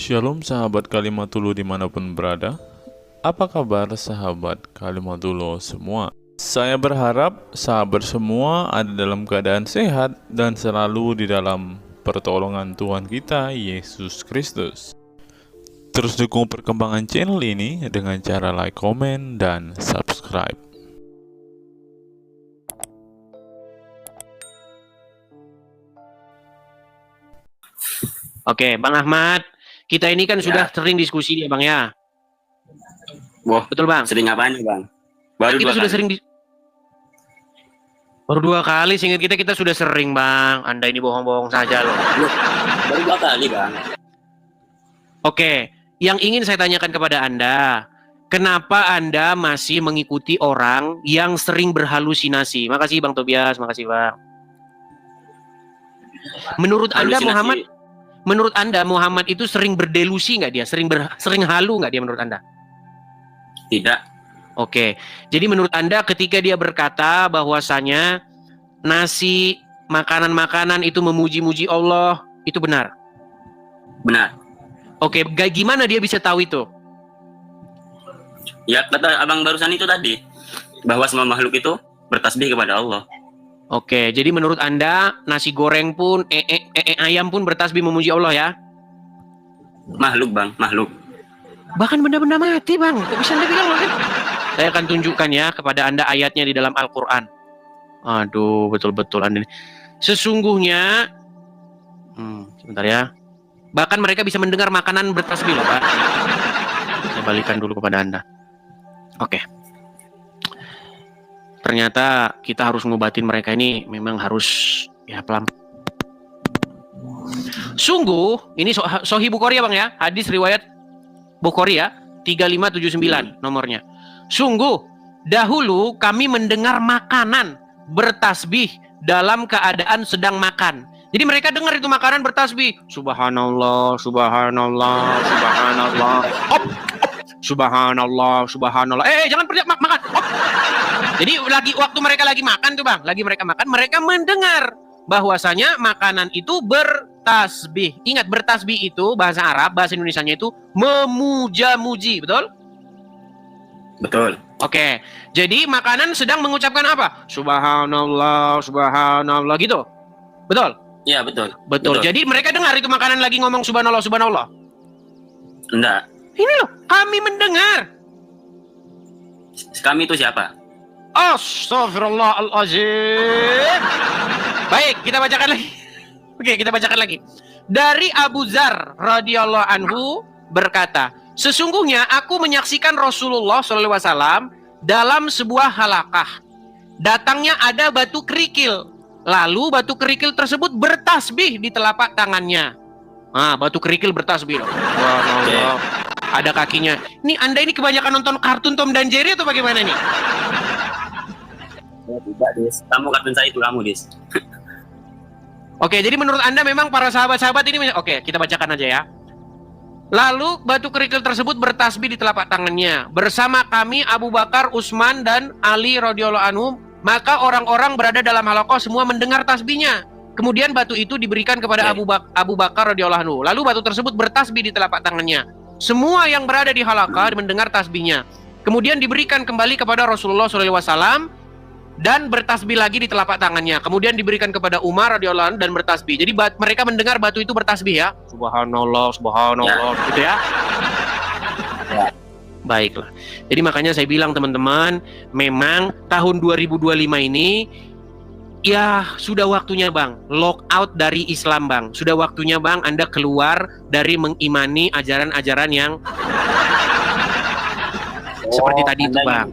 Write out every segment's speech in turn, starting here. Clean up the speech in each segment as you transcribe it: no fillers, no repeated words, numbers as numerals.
Shalom sahabat Kalimatulu dimanapun berada. Apa kabar sahabat Kalimatulu semua? Saya berharap sahabat semua ada dalam keadaan sehat dan selalu di dalam pertolongan Tuhan kita Yesus Kristus. Terus dukung perkembangan channel ini dengan cara like, komen, dan subscribe. Oke, Bang Ahmad, kita ini kan sudah sering diskusi ya, Bang ya. Wah, Betul, Bang? sering apaan nih, Bang? Baru Kita dua sudah kali. sering baru 2 kali, seingat kita sudah sering, Bang. Anda ini bohong-bohong saja loh. Baru 2 kali, Bang. Oke, yang ingin saya tanyakan kepada Anda, kenapa Anda masih mengikuti orang yang sering berhalusinasi? Makasih Bang Tobias, makasih Bang. Menurut Anda Halusinasi. Muhammad itu sering berdelusi nggak dia? Sering halu nggak dia menurut Anda? Tidak. Oke, jadi menurut Anda ketika dia berkata bahwasanya nasi, makanan-makanan itu memuji-muji Allah, itu benar? Benar. Oke, gimana dia bisa tahu itu? Ya, kata Abang barusan itu tadi, bahwa semua makhluk itu bertasbih kepada Allah. Oke, jadi menurut Anda nasi goreng pun, ayam pun bertasbih memuji Allah ya? Makhluk, Bang, makhluk. Bahkan benda-benda mati, Bang. Kok bisa Anda bilang makhluk? Saya akan tunjukkan ya kepada Anda ayatnya di dalam Al-Quran. Aduh, betul-betul Anda. Sesungguhnya, sebentar ya. Bahkan mereka bisa mendengar makanan bertasbih loh, Pak. Saya balikan dulu kepada Anda. Oke. Ternyata kita harus ngobatin mereka ini memang harus ya pelan. Sungguh, ini Sahih Bukhari ya Bang ya, hadis riwayat Bukhari ya, 3579 nomornya. Sungguh, dahulu kami mendengar makanan bertasbih dalam keadaan sedang makan. Jadi mereka dengar itu makanan bertasbih. Subhanallah, subhanallah, subhanallah. Hop, subhanallah, subhanallah. Jangan pergi makan. Hop. Jadi waktu mereka lagi makan tuh Bang, mereka mendengar bahwasanya makanan itu bertasbih. Ingat, bertasbih itu bahasa Arab, bahasa Indonesianya itu memuja-muji, betul? Betul. Oke, jadi makanan sedang mengucapkan apa? Subhanallah, subhanallah gitu. Betul? Iya, betul. Betul. Jadi mereka dengar itu makanan lagi ngomong subhanallah, subhanallah. Enggak. Ini loh, kami mendengar. Kami itu siapa? Astaghfirullahaladzim. Baik, kita bacakan lagi. Oke, kita bacakan lagi. Dari Abu Dzar radhiyallahu anhu berkata, sesungguhnya aku menyaksikan Rasulullah SAW dalam sebuah halakah. Datangnya ada batu kerikil. Lalu batu kerikil tersebut bertasbih di telapak tangannya. Batu kerikil bertasbih loh. Wow. Ada kakinya. Ini Anda ini kebanyakan nonton kartun Tom dan Jerry atau bagaimana nih? Tidak, Dis. Kamu kartun saya itu kamu, Dis. Oke, jadi menurut Anda memang para sahabat-sahabat ini, oke, kita bacakan aja ya. Lalu batu kerikil tersebut bertasbih di telapak tangannya. Bersama kami Abu Bakar, Utsman, dan Ali radhiyallahu anhu. Maka orang-orang berada dalam halaqah semua mendengar tasbihnya. Kemudian batu itu diberikan kepada Abu Bakar radhiyallahu anhu. Lalu batu tersebut bertasbih di telapak tangannya. Semua yang berada di halaqah mendengar tasbihnya. Kemudian diberikan kembali kepada Rasulullah SAW dan bertasbih lagi di telapak tangannya. Kemudian diberikan kepada Umar radhiyallahu anhu dan bertasbih. Jadi mereka mendengar batu itu bertasbih ya. Subhanallah, subhanallah, gitu ya. Baiklah. Jadi makanya saya bilang teman-teman, memang tahun 2025 ini ya sudah waktunya Bang, lock out dari Islam Bang. Sudah waktunya Bang Anda keluar dari mengimani ajaran-ajaran yang seperti tadi itu Bang.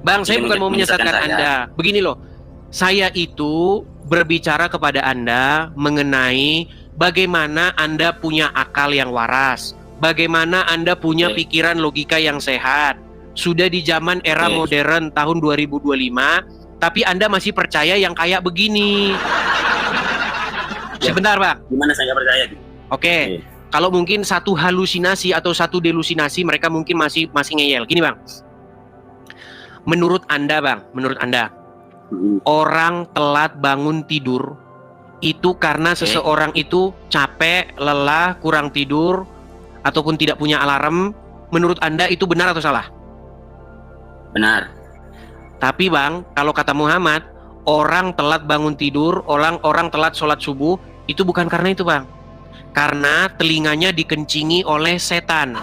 Bang, saya bukan mau menyesatkan Anda. Begini loh, saya itu berbicara kepada Anda mengenai bagaimana Anda punya akal yang waras. Bagaimana Anda punya pikiran logika yang sehat. Sudah di zaman era modern tahun 2025, tapi Anda masih percaya yang kayak begini. Sebentar, Bang. Gimana saya percaya? Oke. Kalau mungkin satu halusinasi atau satu delusinasi, mereka mungkin masih ngeyel. Gini, Bang. Menurut Anda, Bang, orang telat bangun tidur itu karena seseorang itu capek, lelah, kurang tidur, ataupun tidak punya alarm. Menurut Anda itu benar atau salah? Benar. Tapi Bang, kalau kata Muhammad, orang telat bangun tidur, orang telat sholat subuh, itu bukan karena itu Bang. Karena telinganya dikencingi oleh setan.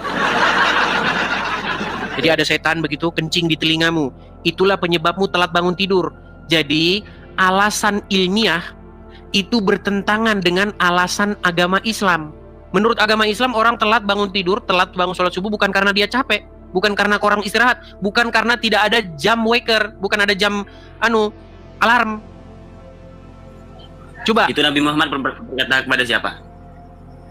Jadi ada setan begitu kencing di telingamu. Itulah penyebabmu telat bangun tidur. Jadi alasan ilmiah itu bertentangan dengan alasan agama Islam. Menurut agama Islam, orang telat bangun tidur, telat bangun sholat subuh bukan karena dia capek, bukan karena kurang istirahat, bukan karena tidak ada jam waker, bukan ada jam alarm. Coba. Itu Nabi Muhammad berkata kepada siapa?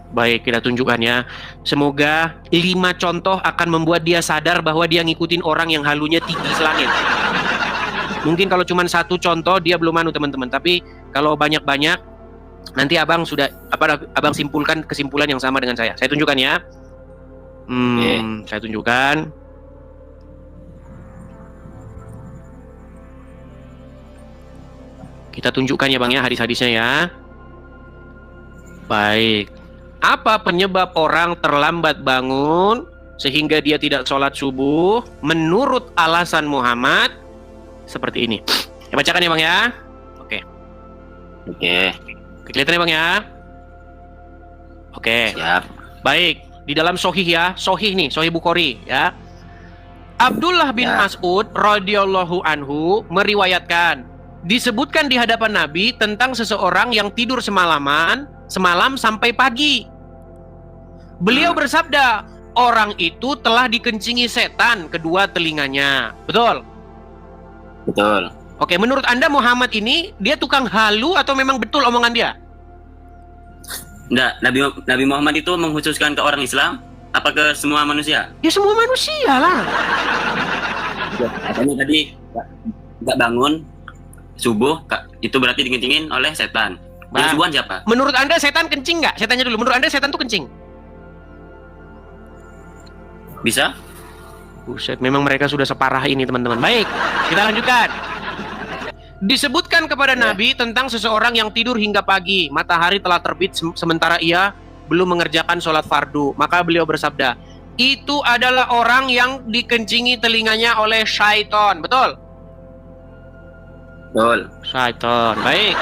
Baik, kita tunjukkan ya. Semoga 5 contoh akan membuat dia sadar bahwa dia ngikutin orang yang halunya tinggi selangit. Mungkin kalau cuma 1 contoh dia belum teman-teman, tapi kalau banyak-banyak nanti abang simpulkan kesimpulan yang sama dengan saya. Saya tunjukkan ya. Saya tunjukkan. Kita tunjukkan ya Bang ya, hadis-hadisnya ya. Baik. Apa penyebab orang terlambat bangun sehingga dia tidak sholat subuh? Menurut alasan Muhammad seperti ini. Ya, bacakan ya Bang ya. Oke. Kelihatan ya Bang ya. Oke. Siap. Baik. Di dalam Sahih ya, Sahih nih, Sahih Bukhari ya. Abdullah bin Mas'ud radhiyallahu anhu meriwayatkan, disebutkan di hadapan Nabi tentang seseorang yang tidur semalam sampai pagi. Beliau bersabda, orang itu telah dikencingi setan kedua telinganya. Betul? Betul. Oke, menurut Anda Muhammad ini dia tukang halu atau memang betul omongan dia? Enggak, Nabi Muhammad itu mengkhususkan ke orang Islam apa ke semua manusia? Ya semua manusia lah. Katanya tadi nggak bangun subuh, itu berarti dikencingin oleh setan. Yang subuhan siapa? Menurut Anda setan kencing nggak? Saya tanya dulu, menurut Anda setan tuh kencing? Bisa? Buset, memang mereka sudah separah ini teman-teman. Baik, kita lanjutkan. Disebutkan kepada Nabi tentang seseorang yang tidur hingga pagi, matahari telah terbit sementara ia belum mengerjakan sholat fardu. Maka beliau bersabda, itu adalah orang yang dikencingi telinganya oleh syaitan. Betul? Betul. Syaitan. Baik.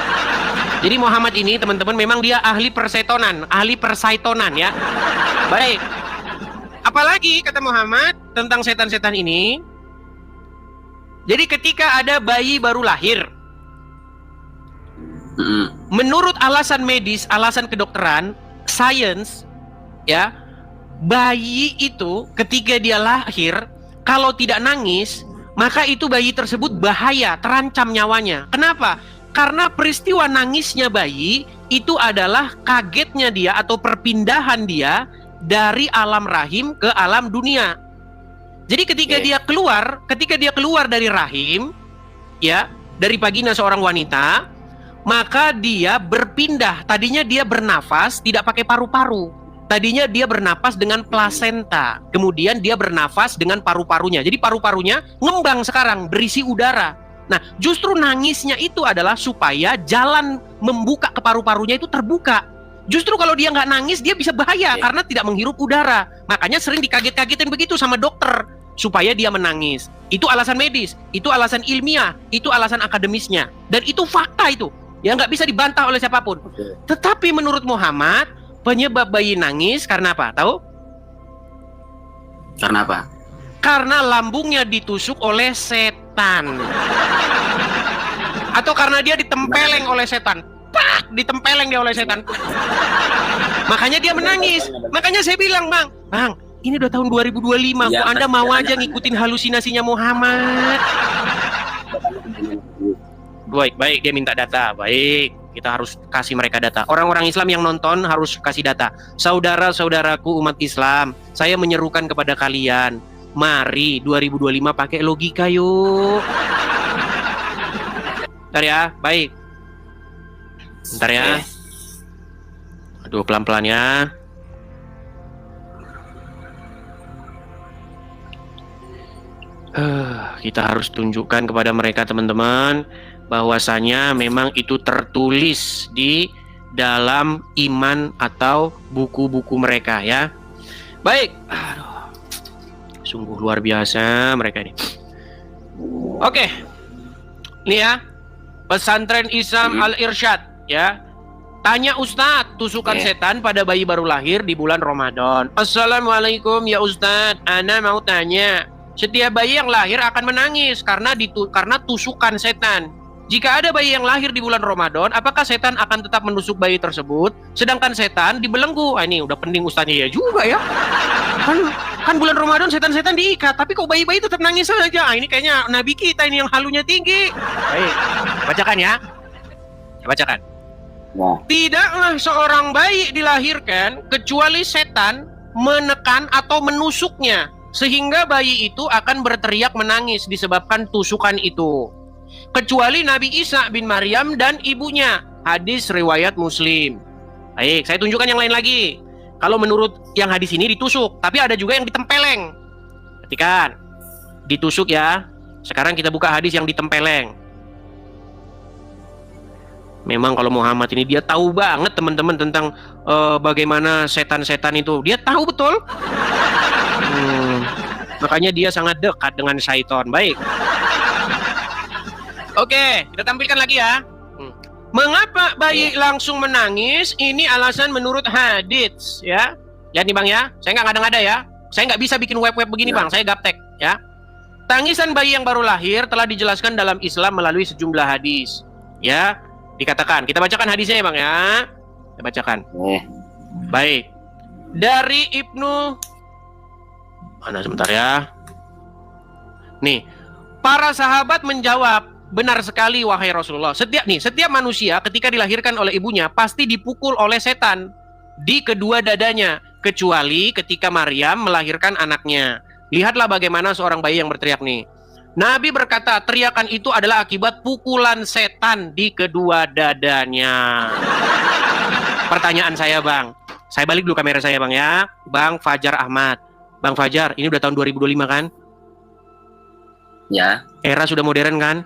Jadi Muhammad ini teman-teman memang dia ahli persaitonan ya. Baik. Apalagi kata Muhammad tentang setan-setan ini. Jadi ketika ada bayi baru lahir, menurut alasan medis, alasan kedokteran, sains, ya, bayi itu ketika dia lahir, kalau tidak nangis, maka itu bayi tersebut bahaya, terancam nyawanya. Kenapa? Karena peristiwa nangisnya bayi itu adalah kagetnya dia atau perpindahan dia dari alam rahim ke alam dunia. Jadi ketika dia keluar dari rahim, ya, dari vagina seorang wanita, maka dia berpindah. Tadinya dia bernafas tidak pakai paru-paru. Tadinya dia bernapas dengan plasenta. Kemudian dia bernafas dengan paru-parunya. Jadi paru-parunya ngembang sekarang, berisi udara. Nah, justru nangisnya itu adalah supaya jalan membuka ke paru-parunya itu terbuka. Justru kalau dia nggak nangis, dia bisa bahaya karena tidak menghirup udara. Makanya sering dikaget-kagetin begitu sama dokter, supaya dia menangis. Itu alasan medis, itu alasan ilmiah, itu alasan akademisnya. Dan itu fakta itu. Ya nggak bisa dibantah oleh siapapun. Tetapi menurut Muhammad, penyebab bayi nangis karena apa? Tahu? Karena apa? Karena lambungnya ditusuk oleh setan. Atau karena dia ditempeleng oleh setan. Pak, ditempeleng dia oleh setan. Makanya dia menangis. Makanya saya bilang, Bang, ini udah tahun 2025, kok Anda mau aja ngikutin halusinasinya Muhammad? Baik, dia minta data. Baik, kita harus kasih mereka data. Orang-orang Islam yang nonton harus kasih data. Saudara-saudaraku umat Islam, saya menyerukan kepada kalian, mari 2025 pakai logika yuk. Bentar ya, baik. Bentar ya. Aduh, pelan-pelan ya. Kita harus tunjukkan kepada mereka teman-teman bahwasanya memang itu tertulis di dalam iman atau buku-buku mereka ya. Baik. Aduh. Sungguh luar biasa mereka ini. Oke. Nih ya. Pesantren Islam Al-Irsyad ya. Tanya Ustadz, tusukan setan pada bayi baru lahir di bulan Ramadan. Assalamualaikum ya Ustadz, ana mau tanya. Setiap bayi yang lahir akan menangis karena tusukan setan. Jika ada bayi yang lahir di bulan Ramadan, apakah setan akan tetap menusuk bayi tersebut? Sedangkan setan dibelenggu. Ah, ini udah penting Ustadznya ya juga ya. Kan bulan Ramadan setan-setan diikat, tapi kok bayi-bayi tetap nangis saja. Ah, ini kayaknya Nabi kita ini yang halunya tinggi. Baik, bacakan ya. Bacakan. Tidaklah seorang bayi dilahirkan kecuali setan menekan atau menusuknya, sehingga bayi itu akan berteriak menangis disebabkan tusukan itu. Kecuali Nabi Isa bin Maryam dan ibunya. Hadis riwayat Muslim. Baik, saya tunjukkan yang lain lagi. Kalau menurut yang hadis ini ditusuk, tapi ada juga yang ditempeleng. Perhatikan. Ditusuk ya. Sekarang kita buka hadis yang ditempeleng. Memang kalau Muhammad ini dia tahu banget teman-teman tentang bagaimana setan-setan itu. Dia tahu betul. Makanya dia sangat dekat dengan syaitan. Baik. Oke, kita tampilkan lagi ya. Mengapa bayi langsung menangis? Ini alasan menurut hadits ya. Lihat nih Bang ya. Saya nggak ngada-ngada ya. Saya nggak bisa bikin web-web begini Bang. Saya gaptek ya. Tangisan bayi yang baru lahir telah dijelaskan dalam Islam melalui sejumlah hadis. Ya, dikatakan. Kita bacakan hadisnya ya Bang ya. Kita bacakan. Baik. Dari Ibnu mana sebentar ya. Nih, para sahabat menjawab, benar sekali wahai Rasulullah. Setiap manusia ketika dilahirkan oleh ibunya pasti dipukul oleh setan di kedua dadanya, kecuali ketika Maryam melahirkan anaknya. Lihatlah bagaimana seorang bayi yang berteriak nih. Nabi berkata, teriakan itu adalah akibat pukulan setan di kedua dadanya. Pertanyaan saya Bang. Saya balik dulu kamera saya Bang ya. Bang Fajar Ahmad. Bang Fajar, ini udah tahun 2025 kan? Ya. Era sudah modern kan?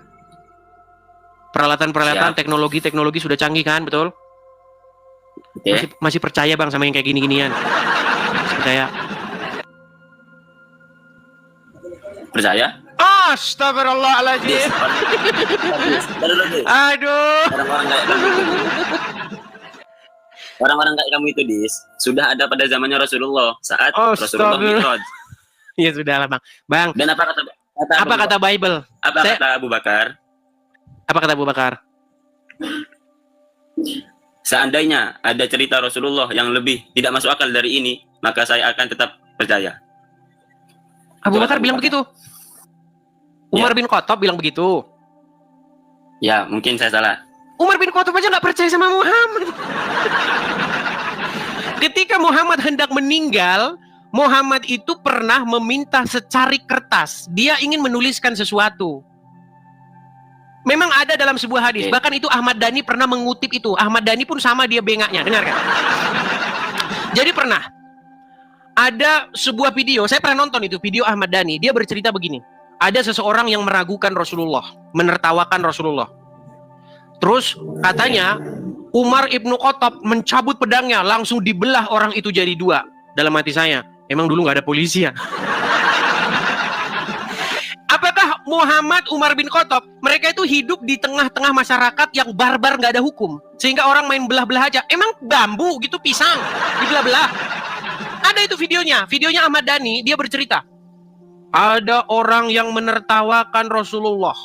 Peralatan-peralatan, teknologi sudah canggih kan, betul? Masih percaya Bang sama yang kayak gini-ginian? Masih percaya? Percaya? Astagfirullahaladzim. Aduh. Orang-orang kayak kamu itu, Dis, sudah ada pada zamannya Rasulullah saat Rasulullah Mi'raj. Ya sudah lah Bang. Dan apa kata Bible? Kata Abu Bakar? Apa kata Abu Bakar? Seandainya ada cerita Rasulullah yang lebih tidak masuk akal dari ini, maka saya akan tetap percaya. Abu Bakar bilang begitu. Umar bin Khattab bilang begitu. Ya, mungkin saya salah. Umar bin Khattab aja nggak percaya sama Muhammad. Ketika Muhammad hendak meninggal, Muhammad itu pernah meminta secari kertas. Dia ingin menuliskan sesuatu. Memang ada dalam sebuah hadis. Bahkan itu Ahmad Dhani pernah mengutip itu. Ahmad Dhani pun sama dia bengaknya. Dengarkan. Jadi pernah ada sebuah video. Saya pernah nonton itu video Ahmad Dhani. Dia bercerita begini. Ada seseorang yang meragukan Rasulullah, menertawakan Rasulullah. Terus katanya Umar ibnu Khattab mencabut pedangnya, langsung dibelah orang itu jadi dua. Dalam hati saya, emang dulu nggak ada polisi ya? Apakah Muhammad, Umar bin Khattab, mereka itu hidup di tengah-tengah masyarakat yang barbar, nggak ada hukum, sehingga orang main belah-belah aja? Emang bambu gitu, pisang dibelah-belah? Ada itu videonya Ahmad Dhani. Dia bercerita, ada orang yang menertawakan Rasulullah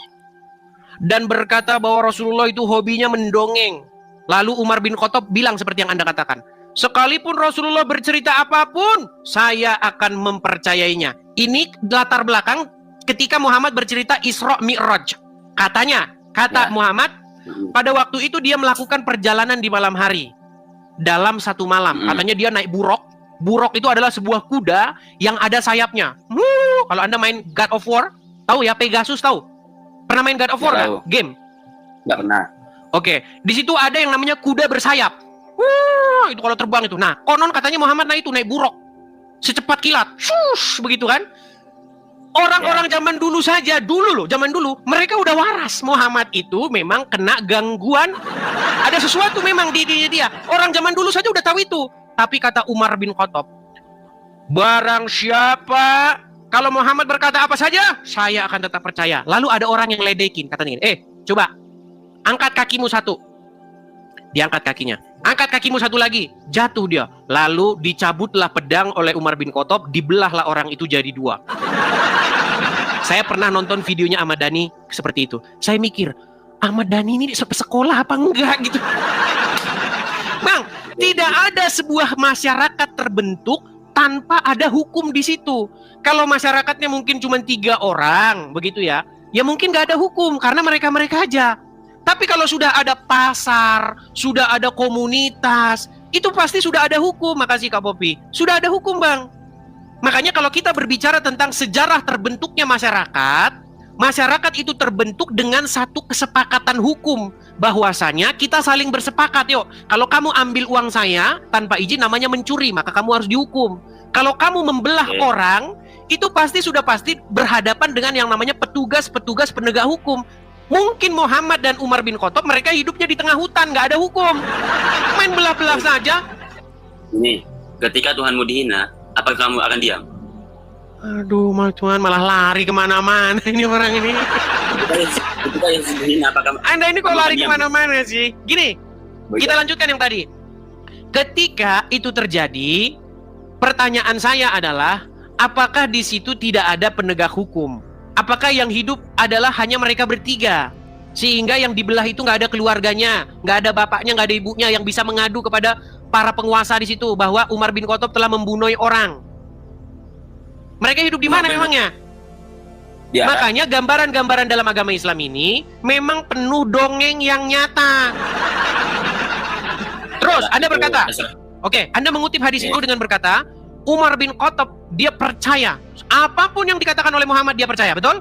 dan berkata bahwa Rasulullah itu hobinya mendongeng. Lalu Umar bin Khattab bilang seperti yang Anda katakan, sekalipun Rasulullah bercerita apapun, saya akan mempercayainya. Ini latar belakang ketika Muhammad bercerita Isra Mi'raj. Kata Muhammad, pada waktu itu dia melakukan perjalanan di malam hari. Dalam satu malam, katanya dia naik buruk. Buruk itu adalah sebuah kuda yang ada sayapnya. Kalau Anda main God of War, tahu ya, Pegasus tahu? Pernah main God of War nggak? Game? Nggak pernah. Oke, di situ ada yang namanya kuda bersayap. Itu kalau terbang itu. Nah, konon katanya Muhammad naik buruk. Secepat kilat. Begitu kan? Orang-orang zaman dulu saja, zaman dulu, mereka udah waras. Muhammad itu memang kena gangguan. Ada sesuatu memang di diri dia. Orang zaman dulu saja udah tahu itu. Tapi kata Umar bin Khattab, barang siapa, kalau Muhammad berkata apa saja, saya akan tetap percaya. Lalu ada orang yang ledekin, katanya gini, coba, angkat kakimu satu. Diangkat kakinya. Angkat kakimu satu lagi. Jatuh dia. Lalu dicabutlah pedang oleh Umar bin Khattab, dibelahlah orang itu jadi dua. Saya pernah nonton videonya Ahmad Dhani seperti itu. Saya mikir, Ahmad Dhani ini sekolah apa enggak gitu. Bang, tidak ada sebuah masyarakat terbentuk tanpa ada hukum di situ. Kalau masyarakatnya mungkin cuma 3 orang, begitu ya mungkin nggak ada hukum karena mereka aja. Tapi kalau sudah ada pasar, sudah ada komunitas, itu pasti sudah ada hukum. Makasih Kak Popi. Sudah ada hukum, Bang. Makanya kalau kita berbicara tentang sejarah terbentuknya masyarakat itu terbentuk dengan satu kesepakatan hukum. Bahwasanya kita saling bersepakat, yuk, kalau kamu ambil uang saya tanpa izin namanya mencuri, maka kamu harus dihukum. Kalau kamu membelah orang, itu pasti berhadapan dengan yang namanya petugas-petugas penegak hukum. Mungkin Muhammad dan Umar bin Khattab mereka hidupnya di tengah hutan, nggak ada hukum, main belah-belah saja. Ini, ketika Tuhanmu dihina, apakah kamu akan diam? Aduh, Tuhan malah lari kemana-mana ini orang ini. Ketika yang dihina, apakah Anda ini kok lari kemana-mana sih? Gini, kita lanjutkan yang tadi. Ketika itu terjadi, pertanyaan saya adalah, apakah di situ tidak ada penegak hukum? Apakah yang hidup adalah hanya mereka bertiga? Sehingga yang dibelah itu nggak ada keluarganya, nggak ada bapaknya, nggak ada ibunya yang bisa mengadu kepada para penguasa di situ bahwa Umar bin Khattab telah membunuh orang. Mereka hidup di mana memangnya? Ya. Makanya gambaran-gambaran dalam agama Islam ini memang penuh dongeng yang nyata. Terus Anda berkata, oke, Anda mengutip hadis itu dengan berkata, Umar bin Khattab dia percaya apapun yang dikatakan oleh Muhammad dia percaya, betul?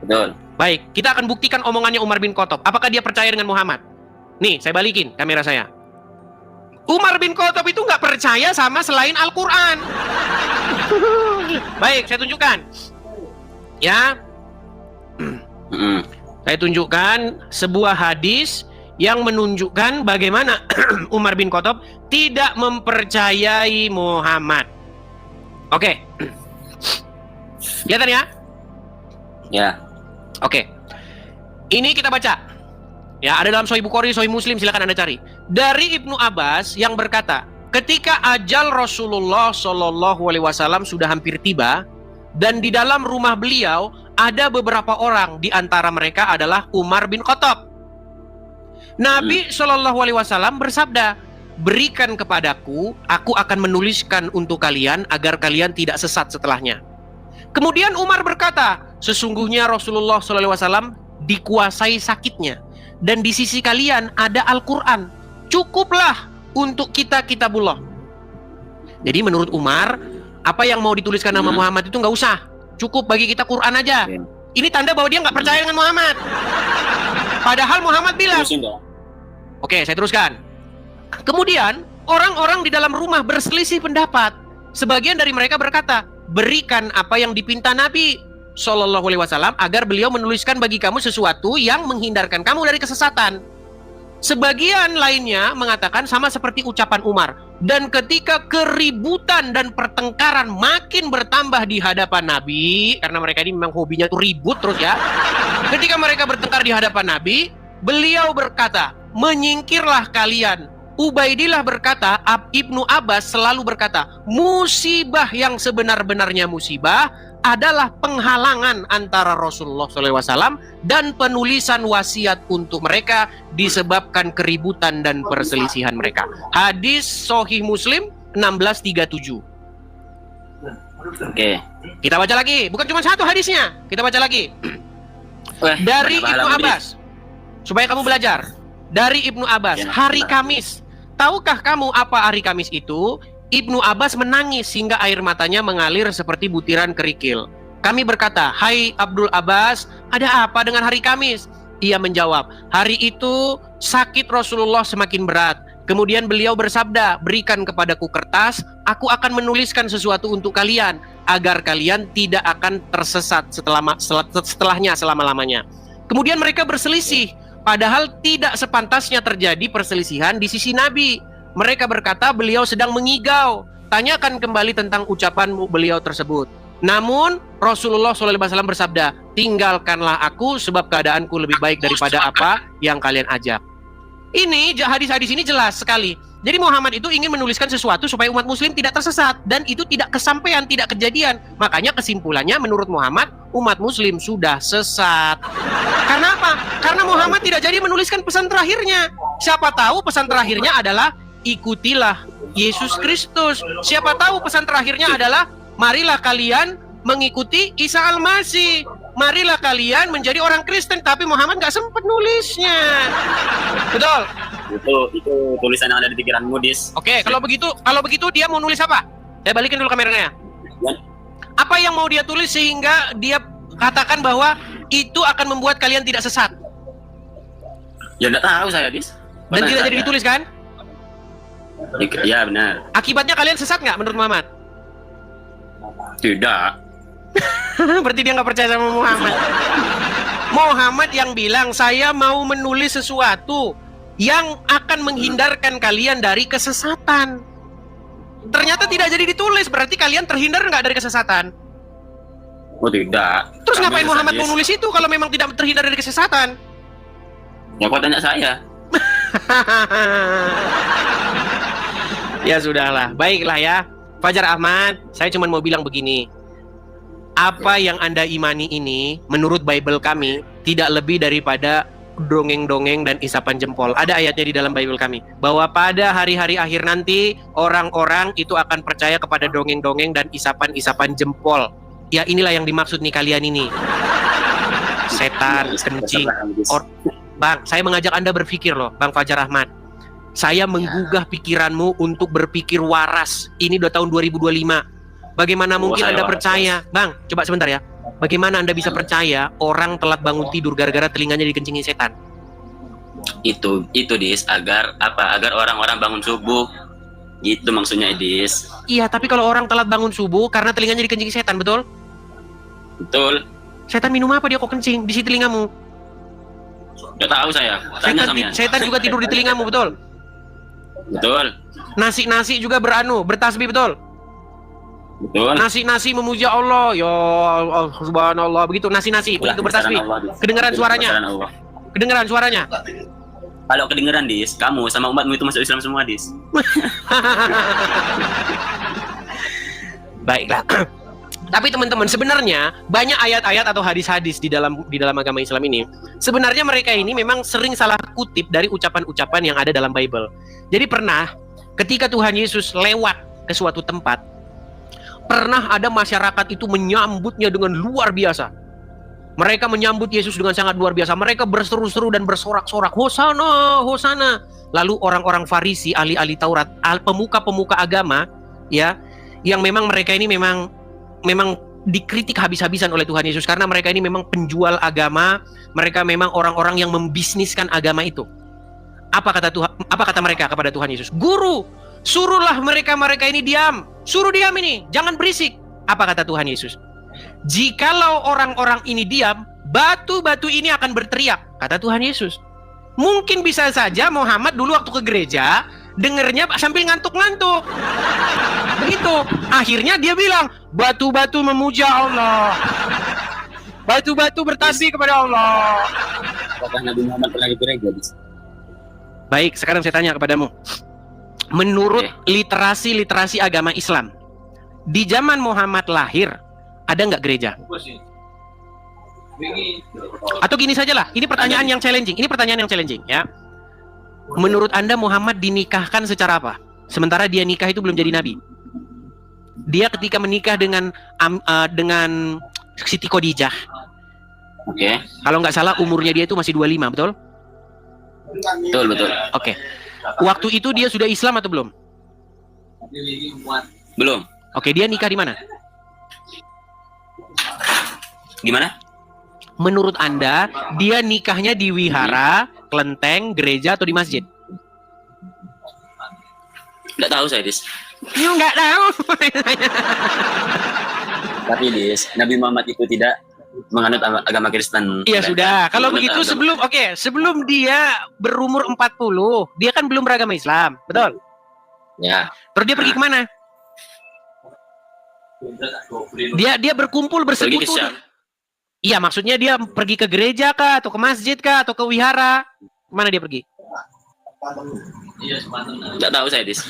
Betul. Baik, kita akan buktikan omongannya Umar bin Khattab. Apakah dia percaya dengan Muhammad? Nih, saya balikin kamera saya. Umar bin Khattab itu nggak percaya sama selain Al-Quran. Baik, saya tunjukkan. Ya, saya tunjukkan sebuah hadis yang menunjukkan bagaimana Umar bin Khattab tidak mempercayai Muhammad. Oke. Kelihatan ya? Ya. Oke. Ini kita baca. Ya, ada dalam Sahih Bukhari, Sahih Muslim, silakan Anda cari. Dari Ibnu Abbas yang berkata, ketika ajal Rasulullah SAW sudah hampir tiba, dan di dalam rumah beliau ada beberapa orang, di antara mereka adalah Umar bin Khattab. Nabi SAW bersabda, berikan kepadaku, aku akan menuliskan untuk kalian agar kalian tidak sesat setelahnya. Kemudian Umar berkata, sesungguhnya Rasulullah SAW dikuasai sakitnya, dan di sisi kalian ada Al-Quran. Cukuplah untuk kita kitabullah. Jadi menurut Umar, apa yang mau dituliskan nama Muhammad itu nggak usah. Cukup bagi kita Quran aja. Ini tanda bahwa dia nggak percaya dengan Muhammad. Padahal Muhammad bilang. Oke, saya teruskan. Kemudian orang-orang di dalam rumah berselisih pendapat. Sebagian dari mereka berkata, berikan apa yang dipinta Nabi SAW agar beliau menuliskan bagi kamu sesuatu yang menghindarkan kamu dari kesesatan. Sebagian lainnya mengatakan sama seperti ucapan Umar. Dan ketika keributan dan pertengkaran makin bertambah di hadapan Nabi, karena mereka ini memang hobinya tuh ribut terus ya. Ketika mereka bertengkar di hadapan Nabi, beliau berkata, menyingkirlah kalian. Ubaidillah berkata, Ibnu Abbas selalu berkata, musibah yang sebenar-benarnya musibah adalah penghalangan antara Rasulullah SAW dan penulisan wasiat untuk mereka disebabkan keributan dan perselisihan mereka. Hadis Sahih Muslim 1637. Oke. Kita baca lagi, bukan cuma satu hadisnya, kita baca lagi. Dari Ibnu Abbas, supaya kamu belajar. Dari Ibnu Abbas, hari Kamis. Tahukah kamu apa hari Kamis itu? Ibnu Abbas menangis hingga air matanya mengalir seperti butiran kerikil. Kami berkata, hai Abdul Abbas, ada apa dengan hari Kamis? Ia menjawab, hari itu sakit Rasulullah semakin berat Kemudian beliau bersabda, berikan kepadaku kertas, aku akan menuliskan sesuatu untuk kalian, agar kalian tidak akan tersesat setelahnya selama-lamanya. Kemudian mereka berselisih, padahal tidak sepantasnya terjadi perselisihan di sisi Nabi. Mereka berkata beliau sedang mengigau, tanyakan kembali tentang ucapan beliau tersebut. Namun Rasulullah SAW bersabda, tinggalkanlah aku sebab keadaanku lebih baik daripada apa yang kalian ajak. Ini hadis-hadis ini jelas sekali. Jadi Muhammad itu ingin menuliskan sesuatu supaya umat muslim tidak tersesat, dan itu tidak kesampaian, tidak kejadian. Makanya kesimpulannya menurut Muhammad, umat muslim sudah sesat. Karena apa? Karena Muhammad tidak jadi menuliskan pesan terakhirnya. Siapa tahu pesan terakhirnya adalah ikutilah Yesus Kristus. Siapa tahu pesan terakhirnya adalah marilah kalian mengikuti Isa Al-Masih. Marilah kalian menjadi orang Kristen, tapi Muhammad nggak sempat nulisnya. Betul? Itu tulisan yang ada di pikiranmu, Dis. Oke, kalau begitu dia mau nulis apa? Saya balikin dulu kameranya. Ya. Apa yang mau dia tulis sehingga dia katakan bahwa itu akan membuat kalian tidak sesat? Ya nggak tahu saya, Dis. Dan tidak jadi ditulis kan? Ya benar. Akibatnya kalian sesat nggak menurut Muhammad? Tidak. Berarti dia nggak percaya sama Muhammad. Muhammad yang bilang, saya mau menulis sesuatu yang akan menghindarkan kalian dari kesesatan. Ternyata tidak jadi ditulis, berarti kalian terhindar nggak dari kesesatan? Oh tidak. Terus Kami ngapain Muhammad sadis. mau nulis itu kalau memang tidak terhindar dari kesesatan? Ya kok tanya saya? Ya sudahlah, baiklah ya. Fajar Ahmad, saya cuma mau bilang begini. Apa yang Anda imani ini, menurut Bible kami, tidak lebih daripada dongeng-dongeng dan isapan jempol. Ada ayatnya di dalam Bible kami, bahwa pada hari-hari akhir nanti, orang-orang itu akan percaya kepada dongeng-dongeng dan isapan-isapan jempol. Ya inilah yang dimaksud nih kalian ini. Setan, kencing. Bang, saya mengajak Anda berpikir loh, Bang Fajar Ahmad. Saya menggugah pikiranmu untuk berpikir waras. Ini udah tahun 2025. Bagaimana mungkin Anda percaya? Bang, coba sebentar ya. Bagaimana Anda bisa percaya orang telat bangun tidur gara-gara telinganya dikencingi setan? Itu Dis, agar apa? Agar orang-orang bangun subuh. Gitu maksudnya, Dis. Iya, tapi kalau orang telat bangun subuh karena telinganya dikencingi setan, betul? Betul. Setan minum apa dia kok kencing di telingamu? Gak tahu saya. Tanya Setan juga tidur di telingamu, betul? Betul. Nasi juga bertasbih, betul? Betul. Nasi memuja Allah, ya Allah, subhanallah, begitu nasi begitu bertasbih. Kedengaran suaranya? Kedengaran suaranya? Kalau kedengaran, Dis, kamu sama umatmu itu masuk Islam semua, Dis. Baiklah. Tapi teman-teman, sebenarnya banyak ayat-ayat atau hadis-hadis di dalam agama Islam ini. Sebenarnya mereka ini memang sering salah kutip dari ucapan-ucapan yang ada dalam Bible. Jadi pernah ketika Tuhan Yesus lewat ke suatu tempat, pernah ada masyarakat itu menyambutnya dengan luar biasa. Mereka menyambut Yesus dengan sangat luar biasa. Mereka berseru-seru dan bersorak-sorak, Hosana, Hosana. Lalu orang-orang Farisi, ahli-ahli Taurat, pemuka-pemuka agama, ya, yang memang mereka ini memang dikritik habis-habisan oleh Tuhan Yesus karena mereka ini memang penjual agama, mereka memang orang-orang yang membisniskan agama itu. Apa kata mereka kepada Tuhan Yesus? Guru, suruhlah mereka ini diam. Suruh diam ini, jangan berisik. Apa kata Tuhan Yesus? Jikalau orang-orang ini diam, batu-batu ini akan berteriak, kata Tuhan Yesus. Mungkin bisa saja Muhammad dulu waktu ke gereja dengernya sambil ngantuk-ngantuk. Begitu. Akhirnya dia bilang, batu-batu memuja Allah. Batu-batu bertasbih kepada Allah. Apakah Nabi Muhammad pernah ke gereja, Dis? Baik, sekarang saya tanya kepadamu. Menurut literasi agama Islam, di zaman Muhammad lahir, ada nggak gereja? Atau gini sajalah, ini pertanyaan yang challenging. Ya. Menurut Anda Muhammad dinikahkan secara apa? Sementara dia nikah itu belum jadi nabi. Dia ketika menikah dengan Siti Khadijah. Oke. Kalau nggak salah umurnya dia itu masih 25, betul? Betul. Oke. Waktu itu dia sudah Islam atau belum? Belum. Oke, dia nikah di mana? Gimana? Menurut Anda, dia nikahnya di wihara, kelenteng, gereja, atau di masjid? Nggak tahu saya, Dis. You nggak tahu. Tapi Dis, Nabi Muhammad itu tidak menganut agama Kristen. Iya sudah. Kalau Menganut begitu agama- sebelum dia berumur 40, dia kan belum beragama Islam, betul? Ya. Terus dia pergi kemana? Dia berkumpul Pergi ke bersekutu. Syam. Iya, maksudnya dia pergi ke gereja kah, atau ke masjid kah, atau ke wihara? Mana dia pergi? Nggak tahu saya, Dis.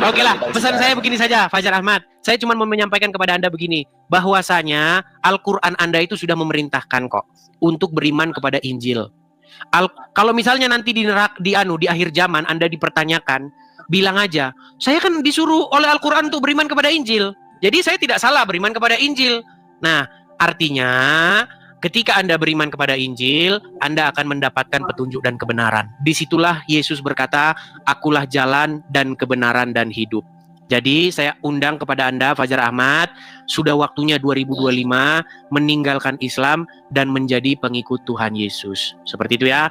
Oke lah, pesan saya begini saja, Fajar Ahmad. Saya cuma mau menyampaikan kepada Anda begini, bahwasanya Al-Quran Anda itu sudah memerintahkan kok untuk beriman kepada Injil. Kalau misalnya nanti di akhir zaman Anda dipertanyakan, bilang aja, saya kan disuruh oleh Al-Quran untuk beriman kepada Injil. Jadi saya tidak salah beriman kepada Injil. Nah, artinya ketika Anda beriman kepada Injil, Anda akan mendapatkan petunjuk dan kebenaran. Disitulah Yesus berkata, akulah jalan dan kebenaran dan hidup. Jadi saya undang kepada Anda, Fajar Ahmad, sudah waktunya 2025 meninggalkan Islam dan menjadi pengikut Tuhan Yesus. Seperti itu ya.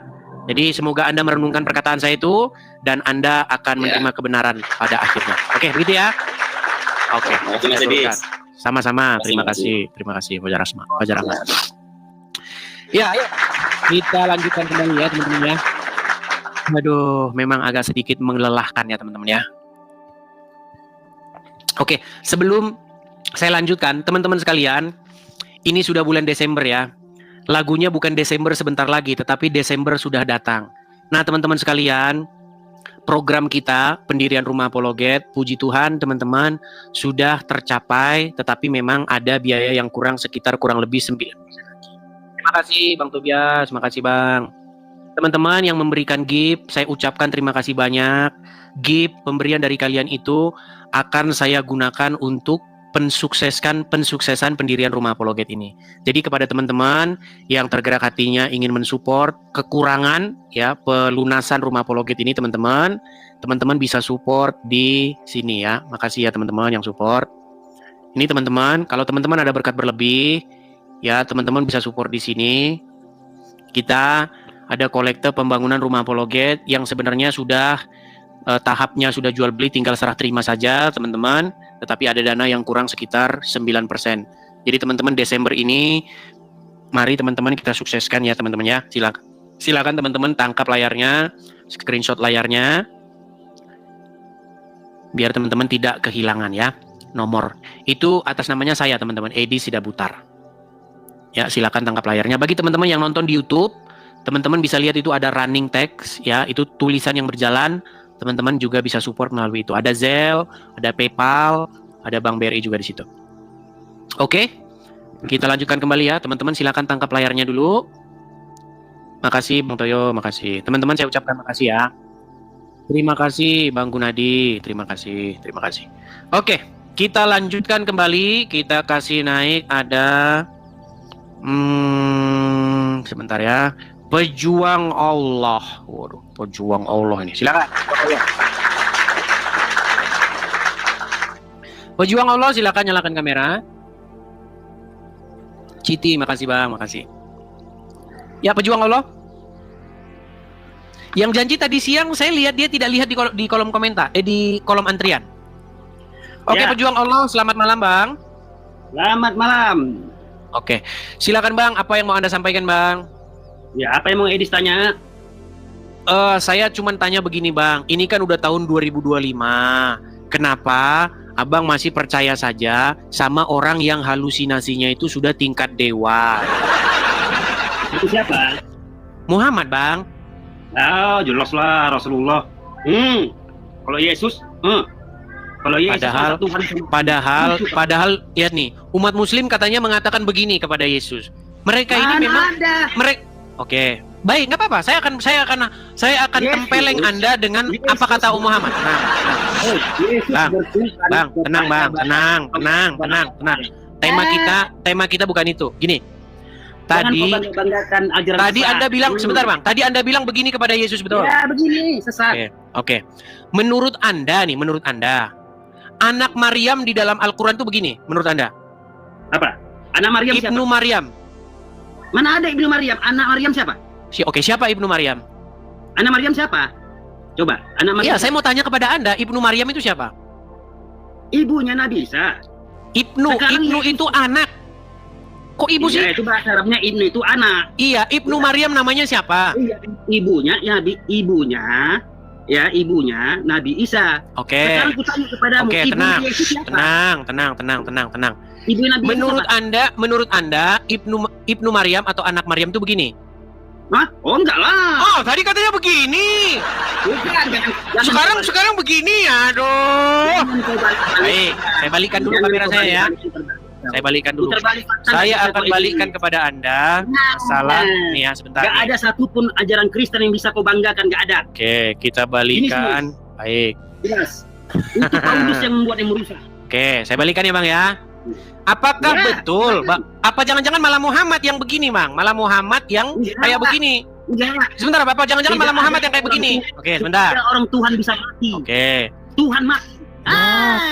Jadi semoga Anda merenungkan perkataan saya itu dan Anda akan menerima kebenaran pada akhirnya. Oke, begitu ya. Oke. Terima kasih, Dis. Sama-sama. Terima kasih Fajar Ahmad. Ya, ayo. Kita lanjutkan kembali ya, teman-teman ya. Aduh, memang agak sedikit melelahkan ya, teman-teman ya. Oke, sebelum saya lanjutkan, teman-teman sekalian, ini sudah bulan Desember ya. Lagunya bukan Desember sebentar lagi, tetapi Desember sudah datang. Nah, teman-teman sekalian, program kita, pendirian Rumah Apologet, puji Tuhan teman-teman, sudah tercapai, tetapi memang ada biaya yang kurang lebih 9%. Terima kasih Bang Tobias, terima kasih Bang. Teman-teman yang memberikan gift, saya ucapkan terima kasih banyak. Gift pemberian dari kalian itu akan saya gunakan untuk pensuksesan pendirian Rumah Apologet ini. Jadi kepada teman-teman yang tergerak hatinya ingin mensupport kekurangan ya pelunasan Rumah Apologet ini, teman-teman bisa support di sini ya. Makasih ya teman-teman yang support. Ini teman-teman, kalau teman-teman ada berkat berlebih ya, teman-teman bisa support di sini. Kita ada kolekte pembangunan Rumah Apologet yang sebenarnya sudah tahapnya sudah jual beli, tinggal serah terima saja teman-teman, tetapi ada dana yang kurang sekitar 9%. Jadi teman-teman Desember ini mari teman-teman kita sukseskan ya teman-teman ya. Silakan teman-teman tangkap layarnya, screenshot layarnya biar teman-teman tidak kehilangan ya nomor. Itu atas namanya saya teman-teman, Edi Sidabutar. Ya, silakan tangkap layarnya. Bagi teman-teman yang nonton di YouTube, teman-teman bisa lihat itu ada running text ya, itu tulisan yang berjalan. Teman-teman juga bisa support melalui itu. Ada Zelle, ada PayPal, ada Bank BRI juga di situ. Oke, kita lanjutkan kembali ya. Teman-teman silakan tangkap layarnya dulu. Makasih Bang Toyo, makasih. Teman-teman saya ucapkan makasih ya. Terima kasih Bang Gunadi, terima kasih. Oke, kita lanjutkan kembali. Kita kasih naik ada sebentar ya. Pejuang Allah. Waduh, pejuang Allah ini. Silakan. Pejuang Allah, silakan nyalakan kamera. Citi, makasih Bang, makasih. Ya, pejuang Allah. Yang janji tadi siang saya lihat dia tidak lihat di kolom komentar, di kolom antrian. Oke, Ya. pejuang Allah, selamat malam Bang. Selamat malam. Oke, silakan Bang, apa yang mau Anda sampaikan Bang? Ya, apa yang mau Edis tanya? Saya cuma tanya begini Bang, ini kan udah tahun 2025, kenapa Abang masih percaya saja sama orang yang halusinasinya itu sudah tingkat dewa? Itu siapa? Muhammad Bang. Ah, jelas lah Rasulullah. Kalau Yesus, kalau Yesus Padahal- Tuhan. Padahal lihat nih, umat Muslim katanya mengatakan begini kepada Yesus. Mereka ini memang mereka. Oke, baik, nggak apa-apa. Saya akan Yesus. tempeleng Anda dengan apa kata Muhammad. Bang, tenang Bang, tenang. Tema kita bukan itu. Gini. Tadi Anda bilang sebentar Bang. Tadi Anda bilang begini kepada Yesus, betul? Ya, begini, sesat. Oke. Menurut Anda, anak Maryam di dalam Al-Qur'an itu begini, menurut Anda? Apa? Anak Maryam siapa? Ibnu Maryam. Mana ada Ibnu Maryam? Anak Maryam siapa? Siapa Ibnu Maryam? Anak Maryam siapa? Coba, anak Maryam. Iya, saya mau tanya kepada Anda, Ibnu Maryam itu siapa? Ibunya Nabi Isa. Ibnu itu anak. Kok ibu sih? Iya, itu bahasa Arabnya Ibnu itu anak. Iya, Ibnu Maryam namanya siapa? Iya, ibunya ibunya Nabi Isa. Oke. Sekarang kutanya kepadamu, Oke, ibunya Yesus siapa? tenang. Ibu Nabi Menurut Anda, Ibnu Maryam atau anak Maryam itu begini? Hah? Oh, enggak lah. Oh, tadi katanya begini. Bukan, Sekarang begini, aduh. Baik, saya balikan dulu kamera saya ya. Saya balikan dulu. Saya akan balikkan kepada Anda masalah nih ya sebentar. Gak ada satupun ajaran Kristen yang bisa kau banggakan, gak ada. Oke, kita balikan. Baik. Jelas. Itu Paulus yang membuat yang merusak. Oke, saya balikan ya Bang ya. Apakah betul, Bang? Apa jangan-jangan malah Muhammad yang begini, Bang? Malah Muhammad yang kayak begini. Enggak. Sebentar, Bapak. Jangan-jangan malah Muhammad yang kayak begini. Oke, sebentar. Orang Tuhan bisa mati. Oke. Tuhan mati.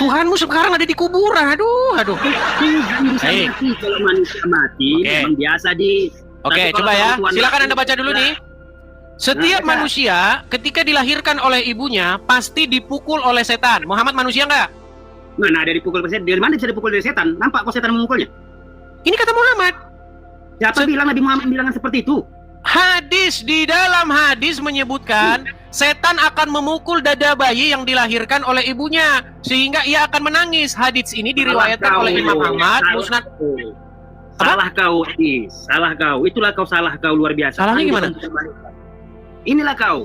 Tuhanmu sekarang ada di kuburan. Aduh. Tuhan bisa mati kalau manusia mati. Memang biasa di. Oke, coba ya. Silakan Anda baca dulu nih. Setiap manusia ketika dilahirkan oleh ibunya pasti dipukul oleh setan. Muhammad manusia nggak? Mana ada dipukul setan? Dari mana bisa dipukul dari setan? Nampak kok setan memukulnya? Ini kata Muhammad. Siapa bilang Nabi Muhammad bilang seperti itu? Di dalam hadis menyebutkan setan akan memukul dada bayi yang dilahirkan oleh ibunya sehingga ia akan menangis. Hadis ini diriwayatkan oleh Imam Ahmad, Musnad. Salah kau, salah kau. Itulah kau salah kau luar biasa. Salahnya gimana? Inilah kau.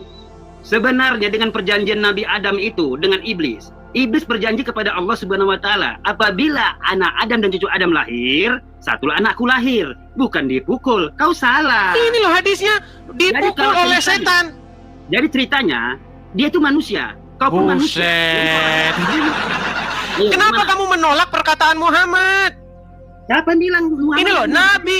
Sebenarnya dengan perjanjian Nabi Adam itu dengan iblis. Iblis berjanji kepada Allah Subhanahu wa taala, apabila anak Adam dan cucu Adam lahir, satulah anakku lahir, bukan dipukul. Kau salah. Ini loh hadisnya, dipukul oleh setan. Jadi ceritanya, dia itu manusia. Kau pun manusia. Kenapa kamu menolak perkataan Muhammad? Siapa bilang Muhammad? Ini loh,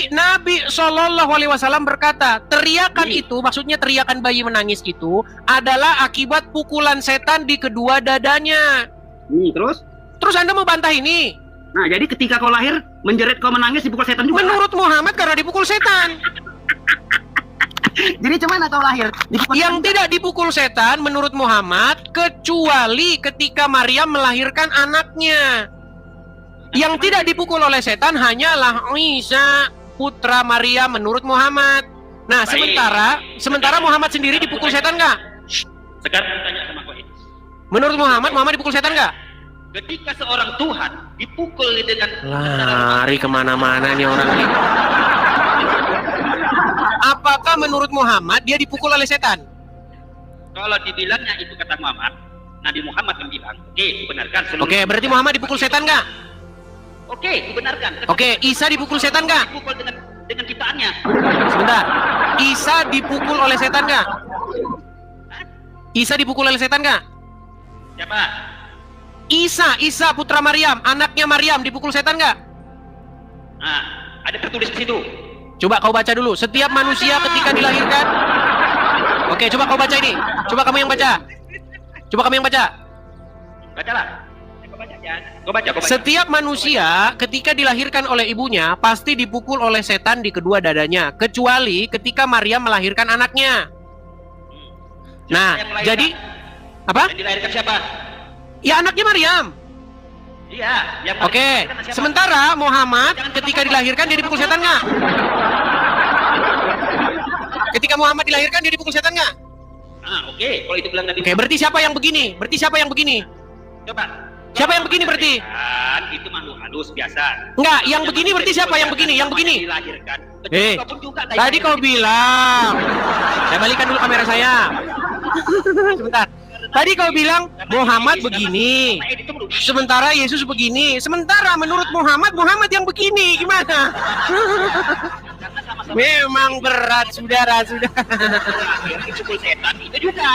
Nabi Shallallahu Alaihi Wasallam berkata, teriakan itu, maksudnya teriakan bayi menangis itu adalah akibat pukulan setan di kedua dadanya. Terus Anda mau bantah ini? Nah, jadi ketika kau lahir, menjerit kau menangis dipukul setan juga. Menurut Muhammad karena dipukul setan. Jadi cuman kau lahir yang tidak dipukul setan menurut Muhammad kecuali ketika Maryam melahirkan anaknya. Yang tidak dipukul oleh setan hanyalah Isa putra Maryam menurut Muhammad. Nah, sementara Muhammad sendiri dipukul setan nggak? Sekarang tanya sama kau ini. Menurut Muhammad dipukul setan nggak? Ketika seorang Tuhan dipukul dengan lari kemana-mana nih orang ini. Apakah menurut Muhammad dia dipukul oleh setan? Kalau dibilangnya itu kata Muhammad, Nabi Muhammad yang bilang, oke, dibenarkan. Oke, berarti Muhammad dipukul setan nggak? Oke, dibenarkan. Oke, Isa dipukul setan nggak? Dipukul dengan ciptaannya. Sebentar, Isa dipukul oleh setan nggak? Isa dipukul oleh setan nggak? Siapa? Isa putra Maryam, anaknya Maryam dipukul setan nggak? Nah, ada tertulis di situ. Coba kau baca dulu. Setiap manusia ketika dilahirkan. Oke, coba kau baca ini. Coba kamu yang baca. Bacalah. Kau baca. Setiap manusia ketika dilahirkan oleh ibunya pasti dipukul oleh setan di kedua dadanya, kecuali ketika Maryam melahirkan anaknya. Nah, jadi apa? Yang dilahirkan siapa? Ya anaknya Maryam. Iya. Oke. Sementara Muhammad ketika dilahirkan dia dipukul setan nggak? Ketika Muhammad dilahirkan dia dipukul setan nggak? Oke. Kalau itu bilang Nabi. Oke, berarti siapa yang begini? Coba. Siapa yang begini berarti? Itu makhluk halus biasa. Enggak, yang begini berarti siapa yang begini? Dilahirkan. Tadi kau bilang. Saya balikan dulu kamera saya. Sebentar. Tadi kau bilang Muhammad begini. Sementara Yesus begini. Sementara menurut Muhammad yang begini. Gimana? Memang berat, saudara. Itu juga.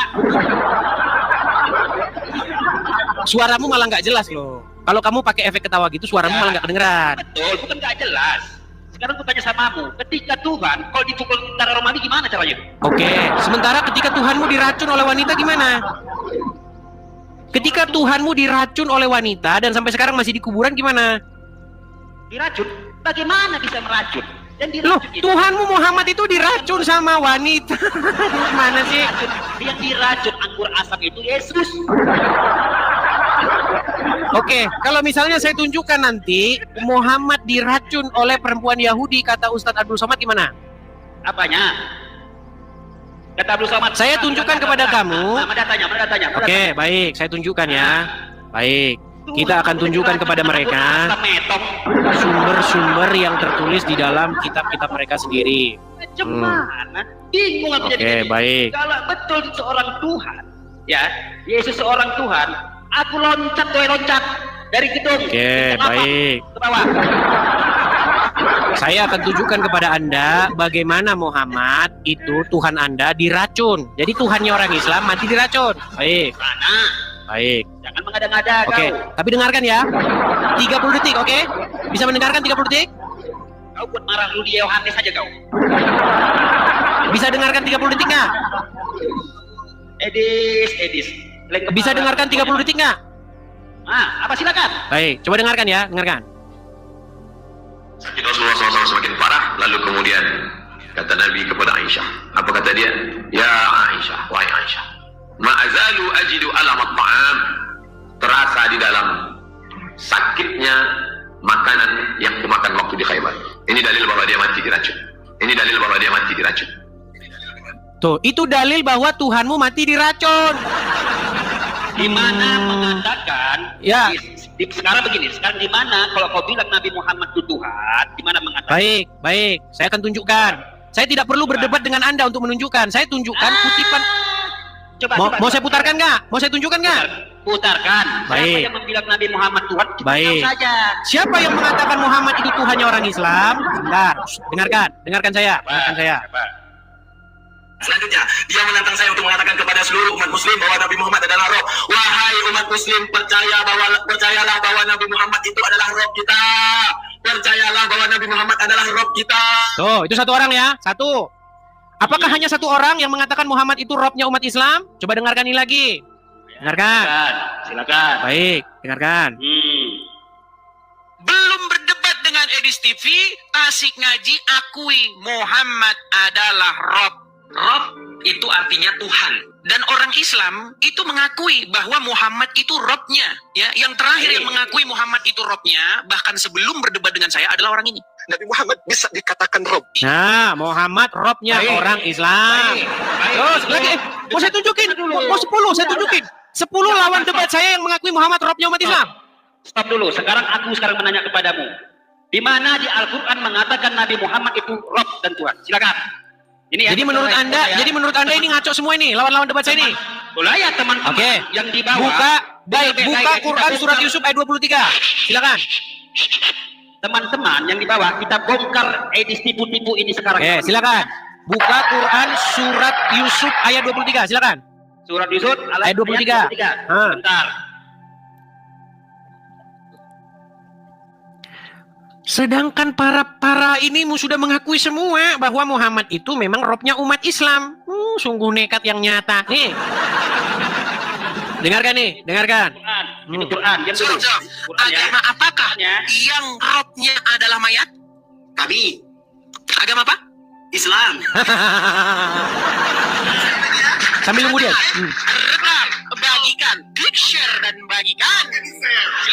Suaramu malah nggak jelas loh. Kalau kamu pakai efek ketawa gitu, suaramu malah nggak kedengeran. Betul, bukan nggak jelas. Sekarang aku tanya samamu, ketika Tuhan, kalau dipukul tentara Romawi gimana caranya? Oke, sementara ketika Tuhanmu diracun oleh wanita gimana? Ketika Tuhanmu diracun oleh wanita dan sampai sekarang masih di kuburan gimana? Diracun? Bagaimana bisa meracun? Dan Loh, diracun itu. Tuhanmu Muhammad itu diracun sama wanita. Gimana sih? Yang diracun anggur asam itu Yesus. Oke, kalau misalnya saya tunjukkan nanti Muhammad diracun oleh perempuan Yahudi, kata Ustadz Abdul Somad gimana? Apanya? Kata Abdul Somad. Saya tunjukkan kepada kamu. Mana datanya? Oke, baik, saya tunjukkan ya. Baik, kita akan tunjukkan kepada mereka sumber-sumber yang tertulis di dalam kitab-kitab mereka sendiri. Macam mana? Bingung aku Oke, jadi. baik. Kalau betul seorang Tuhan, ya, Yesus seorang Tuhan, aku loncat dari gedung. Oke, baik. Ke bawah. Saya akan tunjukkan kepada Anda bagaimana Muhammad itu Tuhan Anda diracun. Jadi Tuhannya orang Islam mati diracun. Baik. Sana. Baik. Jangan mengada-ngada Oke, kau. tapi dengarkan ya. 30 detik, oke? Bisa mendengarkan 30 detik? Kau buat marah lu di Yohanes saja kau. Bisa dengarkan 30 detik nggak? Edis. Bisa dengarkan 30 detik nggak? Apa silakan? Baik, coba dengarkan ya, dengarkan. Sakit Rasulullah SAW semakin parah, lalu kemudian kata Nabi kepada Aisyah, apa kata dia? Ya Aisyah, wahai Aisyah, ma'azalu ajidu alamat ta'am, terasa di dalam sakitnya makanan yang kumakan waktu di Khaybar. Ini dalil bahwa dia mati diracun. Ini dalil bahwa dia mati diracun. Tuh, itu dalil bahwa Tuhanmu mati diracun. Di mana mengatakan? Ya. Sekarang begini. Sekarang di mana kalau kau bilang Nabi Muhammad itu Tuhan? Di mana mengatakan? Baik. Saya akan tunjukkan. Saya tidak perlu berdebat dengan Anda untuk menunjukkan. Saya tunjukkan kutipan. Mau saya putarkan nggak? Mau saya tunjukkan nggak? Putarkan. Baik. Siapa yang membilang Nabi Muhammad Tuhan? Baik. Saja. Siapa yang mengatakan Muhammad itu Tuhannya orang Islam? Sebentar. Dengarkan saya. Selanjutnya, dia menantang saya untuk mengatakan kepada seluruh umat muslim bahwa Nabi Muhammad adalah roh. Wahai umat muslim, percayalah bahwa Nabi Muhammad itu adalah roh kita. Percayalah bahwa Nabi Muhammad adalah roh kita. Tuh, itu satu orang ya. Satu. Apakah hanya satu orang yang mengatakan Muhammad itu robnya umat Islam? Coba dengarkan ini lagi. Dengarkan. Silakan. Baik, dengarkan. Belum berdebat dengan Edis TV, Tasik Ngaji akui Muhammad adalah Rob. Rob itu artinya Tuhan. Dan orang Islam itu mengakui bahwa Muhammad itu Robnya. Ya, yang terakhir yang mengakui Muhammad itu Robnya, bahkan sebelum berdebat dengan saya adalah orang ini. Nabi Muhammad bisa dikatakan roh. Nah, Muhammad robnya orang Islam. Terus lagi, mau saya tunjukin. Mau 10, saya tunjukin. 10 lawan debat saya yang mengakui Muhammad robnya umat Islam. Stop dulu. Aku sekarang menanya kepadamu. Di mana di Al-Quran mengatakan Nabi Muhammad itu Rob dan Tuhan? Silakan. Ini ya, Jadi menurut Anda ini ngaco semua ini, lawan-lawan debat saya ini. Boleh ya teman-teman Oke. yang di bawah. Buka Quran surat Yusuf ayat 23. Silakan. Teman-teman yang di bawah, kita bongkar edis tipu-tipu ini sekarang. Oke, silakan. Buka Quran surat Yusuf ayat 23. Silakan. Surat Yusuf Ayat 23. Bentar. Sedangkan para ini sudah mengakui semua bahwa Muhammad itu memang robnya umat Islam. Sungguh nekat yang nyata. Nih. Dengarkan nih, dengarkan. Ini Quran. Diam dulu. Agama apakah yang robnya adalah mayat? Kami Agama apa? Islam. Sambil nunggu dia. Rekam, bagikan, klik share dan bagikan.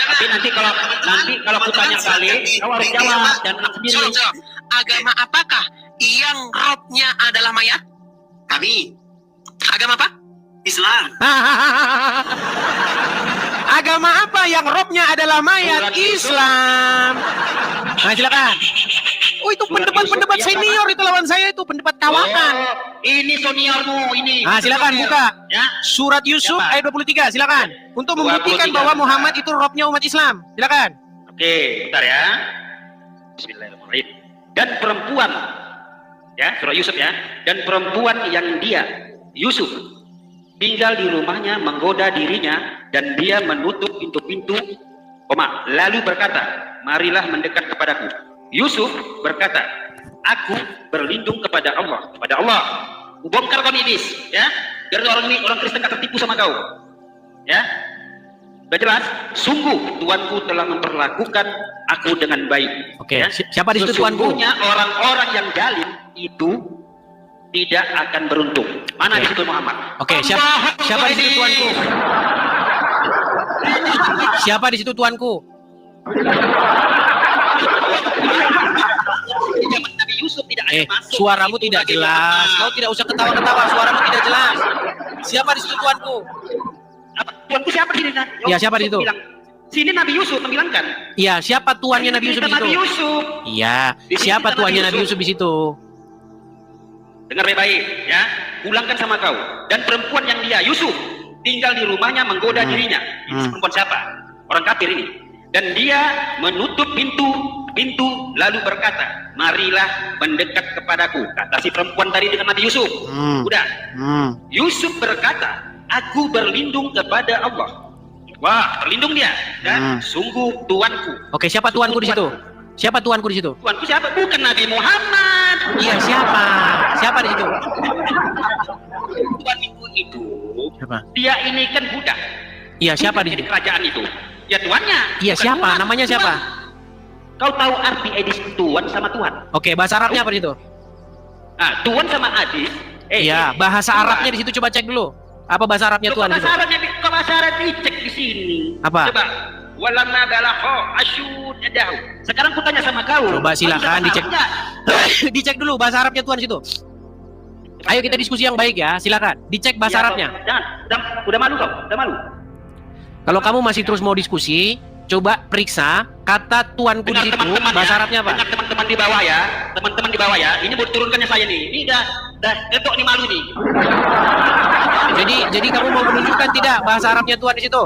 Tapi nanti kalau aku tanya kali, kau harus jawab dan anak sendiri. Jawab. Agama apakah yang robnya adalah mayat? Kami Agama apa? Islam. Agama apa yang robnya adalah mayat? Islam. Nah, silakan. Oh, itu pendebat senior itu lawan saya itu, pendebat kawakan. Ini seniormu ini. Nah, silakan buka. Ya. Surat Yusuf ayat 23, silakan. Untuk membuktikan 23. bahwa Muhammad itu robnya umat Islam. Silakan. Oke, bentar ya. Bismillahirrahmanirrahim. Dan perempuan, ya, surah Yusuf ya. Dan perempuan yang dia, Yusuf, tinggal di rumahnya menggoda dirinya dan dia menutup pintu-pintu, lalu berkata, marilah mendekat kepadaku. Yusuf berkata, aku berlindung kepada Allah. Bongkar kau iblis, ya. Biar orang Kristen tak tertipu sama kau, ya. Sudah jelas? Sungguh tuanku telah memperlakukan aku dengan baik. Oke, siapa di situ tuanku? Sesungguhnya orang-orang yang zalim itu tidak akan beruntung. Mana di situ Muhammad? Oke, siapa di situ tuanku? Siapa di situ tuanku? Zaman Nabi Yusuf tidak ada masuk. Suaramu tidak jelas. Kau tidak usah ketawa-ketawa, suaramu tidak jelas. Siapa di situ tuanku? Tuanku siapa di sini? Ya, siapa di situ? Sini Nabi Yusuf membilangkan. Iya, siapa tuannya Nabi Yusuf di situ? Nabi Yusuf. Iya, siapa tuannya Nabi Yusuf di situ? Dengar baik-baik ya. Ulangkan sama kau. Dan perempuan yang dia Yusuf tinggal di rumahnya menggoda dirinya. Ini perempuan siapa? Orang kafir ini. Dan dia menutup pintu lalu berkata, marilah mendekat kepadaku. Kata si perempuan tadi dengan Nabi Yusuf. Udah. Yusuf berkata, aku berlindung kepada Allah. Wah, berlindung dia. Dan sungguh tuanku. Oke, siapa tuanku di situ? Siapa tuanku di situ? Tuanku siapa? Bukan Nabi Muhammad. Iya, siapa? Siapa di situ? Tuanku itu. Siapa? Dia ini kan budak. Iya, siapa di situ? Kerajaan itu. Ya tuannya. Iya, Bukan siapa? tuan. Namanya siapa? Kau tahu arti edis tuan sama tuan? Oke, bahasa Arabnya apa di situ? Nah, tuan sama adis. Iya, bahasa tuan. Arabnya di situ coba cek dulu. Apa bahasa Arabnya tuan di situ? Bahasa Arab dicek di sini. Apa? Coba. Walama balagha asyud yadahu. Sekarang ku tanya sama kau. Coba silakan dicek. Dicek dulu bahasa Arabnya tuan di situ. Ayo kita diskusi yang baik ya, silakan. Dicek bahasa Arabnya. Jangan. Udah malu kau? Udah malu? Kalau kamu masih terus mau diskusi, coba periksa kata tuanku di situ bahasa Arabnya apa? Dengar teman-teman di bawah ya. Teman-teman di bawah ya. Ini baru turunkannya saya nih. Ini dah ketok nih malu nih. Jadi kamu mau menunjukkan tidak bahasa Arabnya tuan di situ?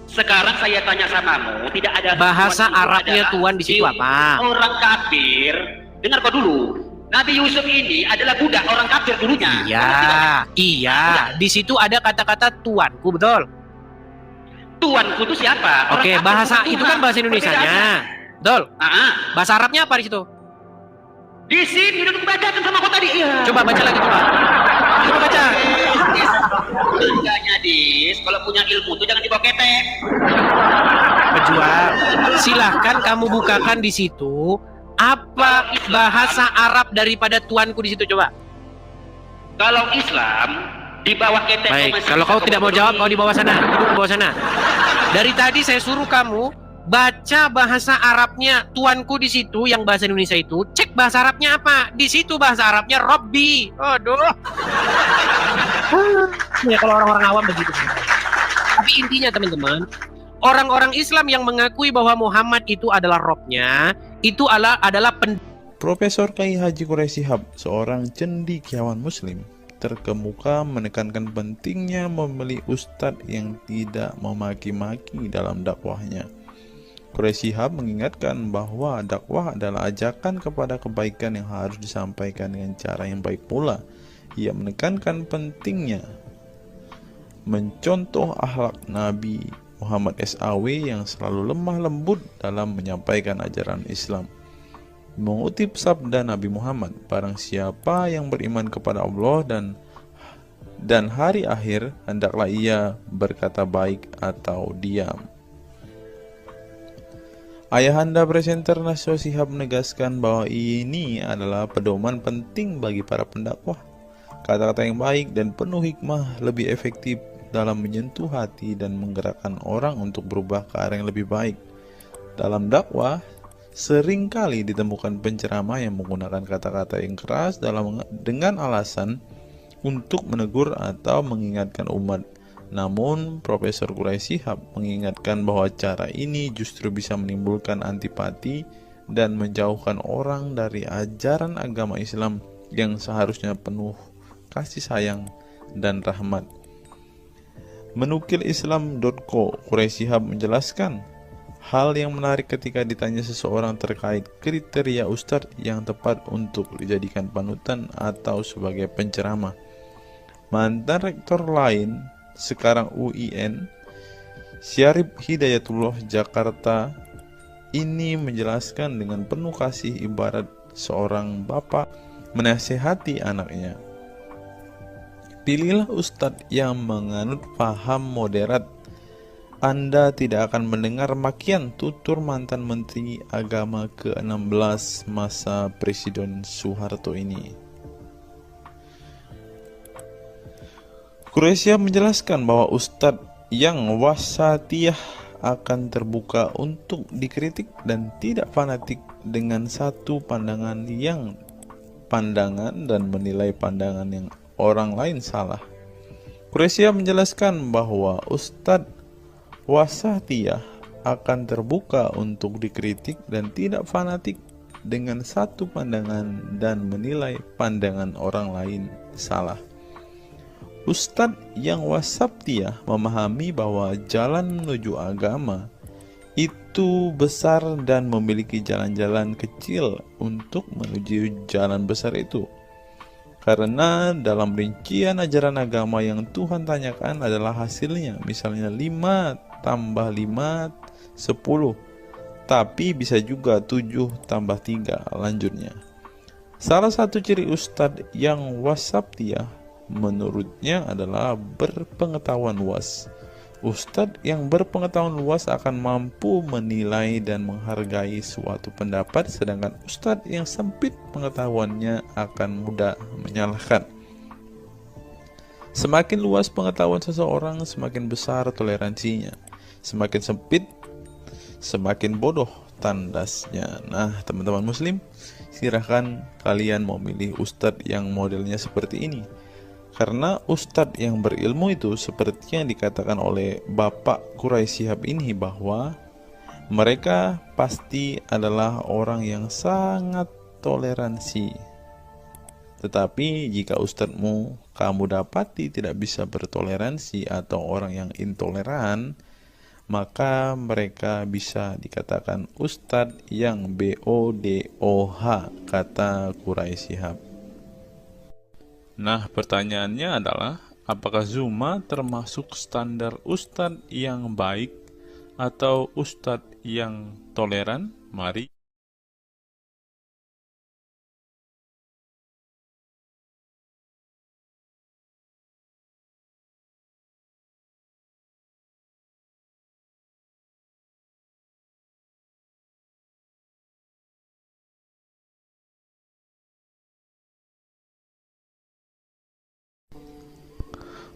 Sekarang saya tanya samamu, tidak ada Bahasa Arabnya tuan di situ apa? Orang kafir. Dengar kau dulu. Nabi Yusuf ini adalah budak orang kafir dulunya. Iya. Di situ ada kata-kata tuanku, betul? Tuanku itu siapa? Oke, bahasa itu kan bahasa Indonesianya. Betul? Bahasa Arabnya apa di situ? Di sini udah bacakan sama kau tadi. Iya. Coba baca lagi, coba. Coba baca. Enggaknya, Dis. Kalau punya ilmu tuh jangan dibawa ketek. Pejuang, silahkan kamu bukakan di situ apa bahasa Arab daripada tuanku di situ, coba. Kalau Islam di bawah ketek. Baik, kalau kau tidak mau jawab, kau di bawah sana, duduk di bawah sana. Dari tadi saya suruh kamu baca bahasa Arabnya tuanku di situ, yang bahasa Indonesia itu, cek bahasa Arabnya apa. Di situ bahasa Arabnya Robbi. Aduh. Ya kalau orang-orang awam begitu. Tapi intinya teman-teman, orang-orang Islam yang mengakui bahwa Muhammad itu adalah Robnya, itu adalah Profesor Kiai Haji Quraisy Shihab, seorang cendekiawan muslim, terkemuka menekankan pentingnya memilih ustadz yang tidak memaki-maki dalam dakwahnya. Quraisy Shihab mengingatkan bahwa dakwah adalah ajakan kepada kebaikan yang harus disampaikan dengan cara yang baik pula. Ia menekankan pentingnya mencontoh akhlak Nabi Muhammad SAW yang selalu lemah lembut dalam menyampaikan ajaran Islam. Mengutip sabda Nabi Muhammad, barang siapa yang beriman kepada Allah dan hari akhir, hendaklah ia berkata baik atau diam. Ayahanda presenter Naswa Shihab menegaskan bahwa ini adalah pedoman penting bagi para pendakwah. Kata-kata yang baik dan penuh hikmah lebih efektif dalam menyentuh hati dan menggerakkan orang untuk berubah ke arah yang lebih baik. Dalam dakwah, seringkali ditemukan penceramah yang menggunakan kata-kata yang keras dengan alasan untuk menegur atau mengingatkan umat. Namun, Profesor Quraisy Shihab mengingatkan bahwa cara ini justru bisa menimbulkan antipati dan menjauhkan orang dari ajaran agama Islam yang seharusnya penuh kasih sayang dan rahmat. Menukil Islam.co, Quraisy Shihab menjelaskan hal yang menarik ketika ditanya seseorang terkait kriteria ustadz yang tepat untuk dijadikan panutan atau sebagai penceramah. Mantan rektor lain, sekarang UIN, Syarif Hidayatullah Jakarta, ini menjelaskan dengan penuh kasih ibarat seorang bapak menasihati anaknya. Pilihlah ustadz yang menganut paham moderat Anda tidak akan mendengar makian tutur mantan Menteri Agama ke-16 masa Presiden Soeharto ini. Quraisy menjelaskan bahwa Ustadz yang wasatiyah akan terbuka untuk dikritik dan tidak fanatik dengan satu pandangan dan menilai pandangan yang orang lain salah. Quraisy menjelaskan bahwa Ustadz wasatiyah akan terbuka untuk dikritik dan tidak fanatik dengan satu pandangan dan menilai pandangan orang lain salah. Ustadz yang wasatiyah memahami bahwa jalan menuju agama itu besar dan memiliki jalan-jalan kecil untuk menuju jalan besar itu. Karena dalam rincian ajaran agama yang Tuhan tanyakan adalah hasilnya, misalnya 5 tambah 5, 10, tapi bisa juga 7 tambah 3, lanjutnya. Salah satu ciri Ustadz yang wasatiyah menurutnya adalah berpengetahuan luas. Ustadz yang berpengetahuan luas akan mampu menilai dan menghargai suatu pendapat, sedangkan Ustadz yang sempit pengetahuannya akan mudah menyalahkan. Semakin luas pengetahuan seseorang, semakin besar toleransinya. Semakin sempit, semakin bodoh tandasnya. Nah, teman-teman muslim, silahkan kalian mau milih ustadz yang modelnya seperti ini. Karena ustadz yang berilmu itu seperti yang dikatakan oleh Bapak Quraisy Shihab ini, bahwa mereka pasti adalah orang yang sangat toleransi. Tetapi jika ustadzmu kamu dapati tidak bisa bertoleransi atau orang yang intoleran, maka mereka bisa dikatakan ustadz yang BODOH, kata Quraisy Shihab. Nah, pertanyaannya adalah, apakah Zuma termasuk standar ustadz yang baik atau ustadz yang toleran? Mari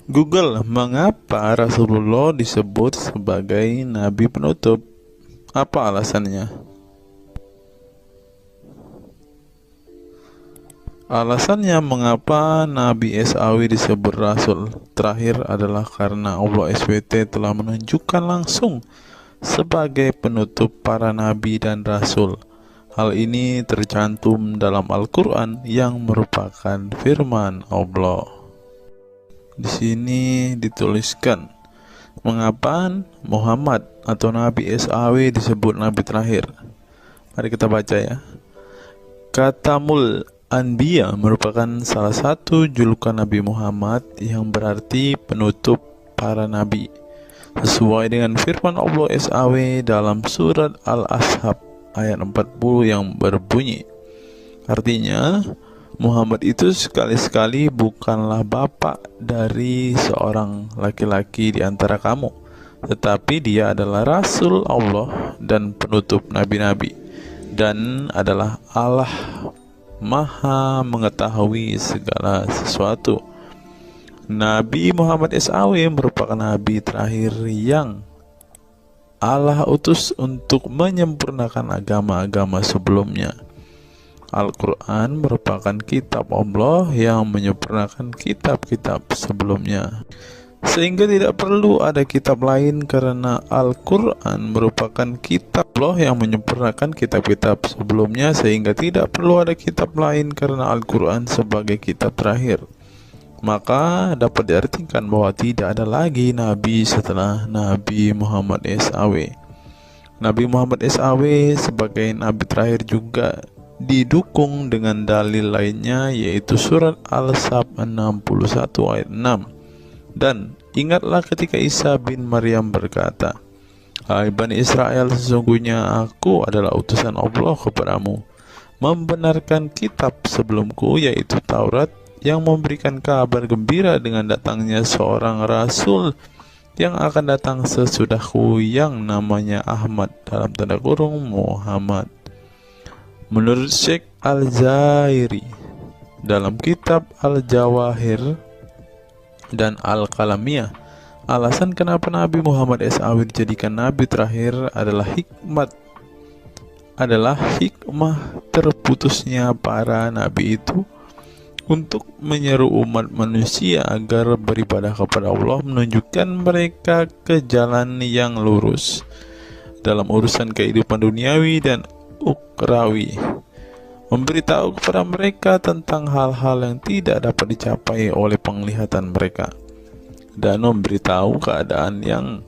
Google, mengapa Rasulullah disebut sebagai nabi penutup? Apa alasannya? Alasannya mengapa Nabi SAW disebut Rasul terakhir adalah karena Allah SWT telah menunjukkan langsung sebagai penutup para nabi dan rasul. Hal ini tercantum dalam Al-Quran yang merupakan firman Allah. Di sini dituliskan, mengapa Muhammad atau Nabi SAW disebut Nabi terakhir? Mari kita baca ya. Katamul Anbiya merupakan salah satu julukan Nabi Muhammad yang berarti penutup para nabi, sesuai dengan firman Allah SAW dalam surat Al-Ashab ayat 40 yang berbunyi, artinya Muhammad itu sekali-sekali bukanlah bapak dari seorang laki-laki di antara kamu, tetapi dia adalah Rasul Allah dan penutup nabi-nabi, dan adalah Allah Maha mengetahui segala sesuatu. Nabi Muhammad SAW merupakan nabi terakhir yang Allah utus untuk menyempurnakan agama-agama sebelumnya. Al-Quran merupakan kitab Allah yang menyempurnakan kitab-kitab sebelumnya, sehingga tidak perlu ada kitab lain karena Al-Quran merupakan kitab Allah yang menyempurnakan kitab-kitab sebelumnya, sehingga tidak perlu ada kitab lain karena Al-Quran sebagai kitab terakhir. Maka dapat diartikan bahwa tidak ada lagi Nabi setelah Nabi Muhammad SAW. Nabi Muhammad SAW sebagai Nabi terakhir juga didukung dengan dalil lainnya, yaitu surat Al-Sab 61 ayat 6. Dan ingatlah ketika Isa bin Maryam berkata, "Hai Bani Israel, sesungguhnya aku adalah utusan Allah kepadamu, membenarkan kitab sebelumku, yaitu Taurat, yang memberikan kabar gembira dengan datangnya seorang Rasul yang akan datang sesudahku yang namanya Ahmad dalam tanda kurung Muhammad. Menurut Syekh Al-Zairi dalam kitab Al-Jawahir dan Al-Kalamiyah, alasan kenapa Nabi Muhammad SAW dijadikan Nabi terakhir adalah hikmah terputusnya para Nabi itu untuk menyeru umat manusia agar beribadah kepada Allah, menunjukkan mereka ke jalan yang lurus dalam urusan kehidupan duniawi dan ukhrawi, memberitahu kepada mereka tentang hal-hal yang tidak dapat dicapai oleh penglihatan mereka, dan memberitahu keadaan yang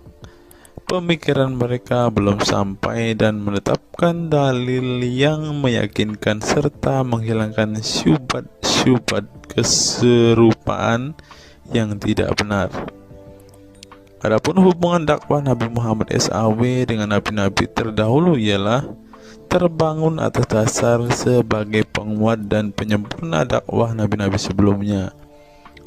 pemikiran mereka belum sampai, dan menetapkan dalil yang meyakinkan serta menghilangkan syubhat keserupaan yang tidak benar. Adapun hubungan dakwah Nabi Muhammad SAW dengan nabi-nabi terdahulu ialah terbangun atas dasar sebagai penguat dan penyempurna dakwah nabi-nabi sebelumnya.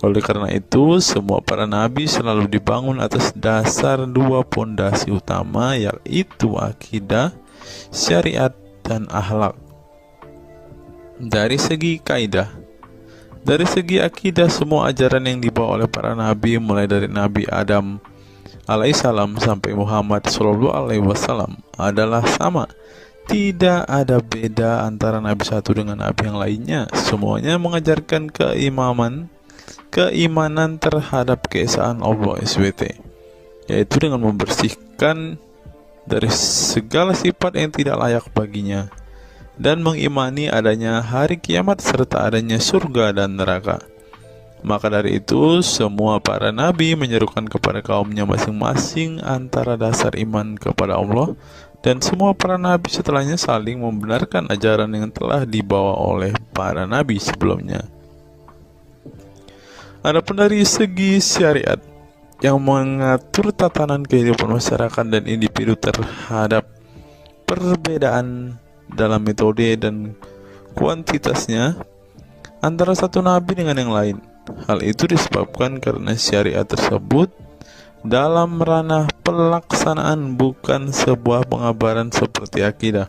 Oleh karena itu, semua para nabi selalu dibangun atas dasar dua pondasi utama, yaitu akidah, syariat, dan akhlak. Dari segi kaidah, dari segi akidah, semua ajaran yang dibawa oleh para nabi mulai dari Nabi Adam alaihissalam sampai Muhammad SAW adalah sama. Tidak ada beda antara nabi satu dengan nabi yang lainnya. Semuanya mengajarkan keimanan terhadap keesaan Allah SWT, yaitu dengan membersihkan dari segala sifat yang tidak layak baginya, dan mengimani adanya hari kiamat serta adanya surga dan neraka. Maka dari itu, semua para nabi menyerukan kepada kaumnya masing-masing antara dasar iman kepada Allah, dan semua para nabi setelahnya saling membenarkan ajaran yang telah dibawa oleh para nabi sebelumnya. Adapun dari segi syariat yang mengatur tatanan kehidupan masyarakat dan individu terhadap perbedaan dalam metode dan kuantitasnya antara satu nabi dengan yang lain. Hal itu disebabkan karena syariat tersebut dalam ranah pelaksanaan, bukan sebuah pengabaran seperti akidah.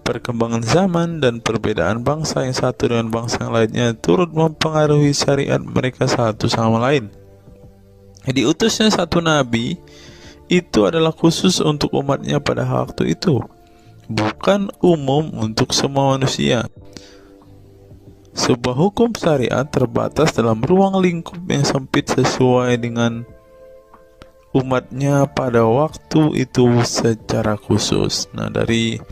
Perkembangan zaman dan perbedaan bangsa yang satu dengan bangsa yang lainnya turut mempengaruhi syariat mereka satu sama lain. Diutusnya satu nabi itu adalah khusus untuk umatnya pada waktu itu, bukan umum untuk semua manusia. Sebuah hukum syariat terbatas dalam ruang lingkup yang sempit sesuai dengan umatnya pada waktu itu secara khusus. Nah, dari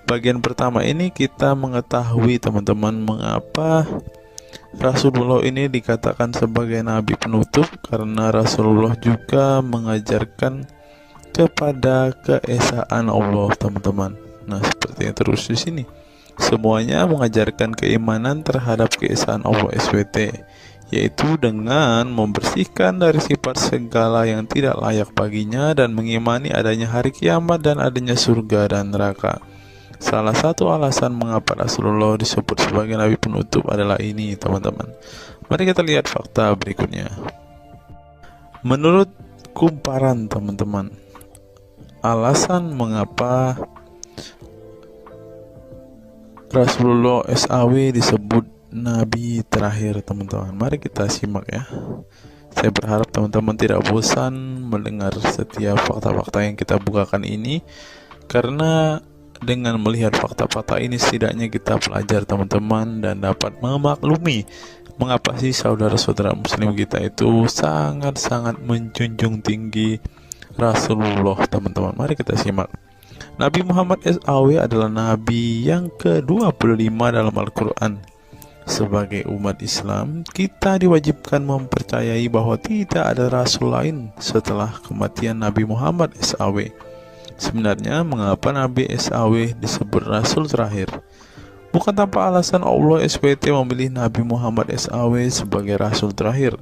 bagian pertama ini kita mengetahui teman-teman mengapa Rasulullah ini dikatakan sebagai nabi penutup, karena Rasulullah juga mengajarkan kepada keesaan Allah, teman-teman. Nah, seperti yang terus di sini, semuanya mengajarkan keimanan terhadap keesaan Allah SWT, yaitu dengan membersihkan dari sifat segala yang tidak layak baginya dan mengimani adanya hari kiamat dan adanya surga dan neraka. Salah satu alasan mengapa Rasulullah disebut sebagai nabi penutup adalah ini, teman-teman. Mari kita lihat fakta berikutnya. Menurut kumparan, teman-teman, alasan mengapa Rasulullah SAW disebut nabi terakhir, teman-teman, mari kita simak ya. Saya berharap teman-teman tidak bosan mendengar setiap fakta-fakta yang kita bukakan ini, karena dengan melihat fakta-fakta ini setidaknya kita belajar, teman-teman, dan dapat memaklumi mengapa sih saudara-saudara muslim kita itu sangat-sangat menjunjung tinggi Rasulullah, teman-teman. Mari kita simak. Nabi Muhammad SAW adalah nabi yang ke-25 dalam Al-Quran. Sebagai umat Islam, kita diwajibkan mempercayai bahwa tidak ada rasul lain setelah kematian Nabi Muhammad SAW. Sebenarnya, mengapa Nabi SAW disebut Rasul terakhir? Bukan tanpa alasan Allah SWT memilih Nabi Muhammad SAW sebagai Rasul terakhir,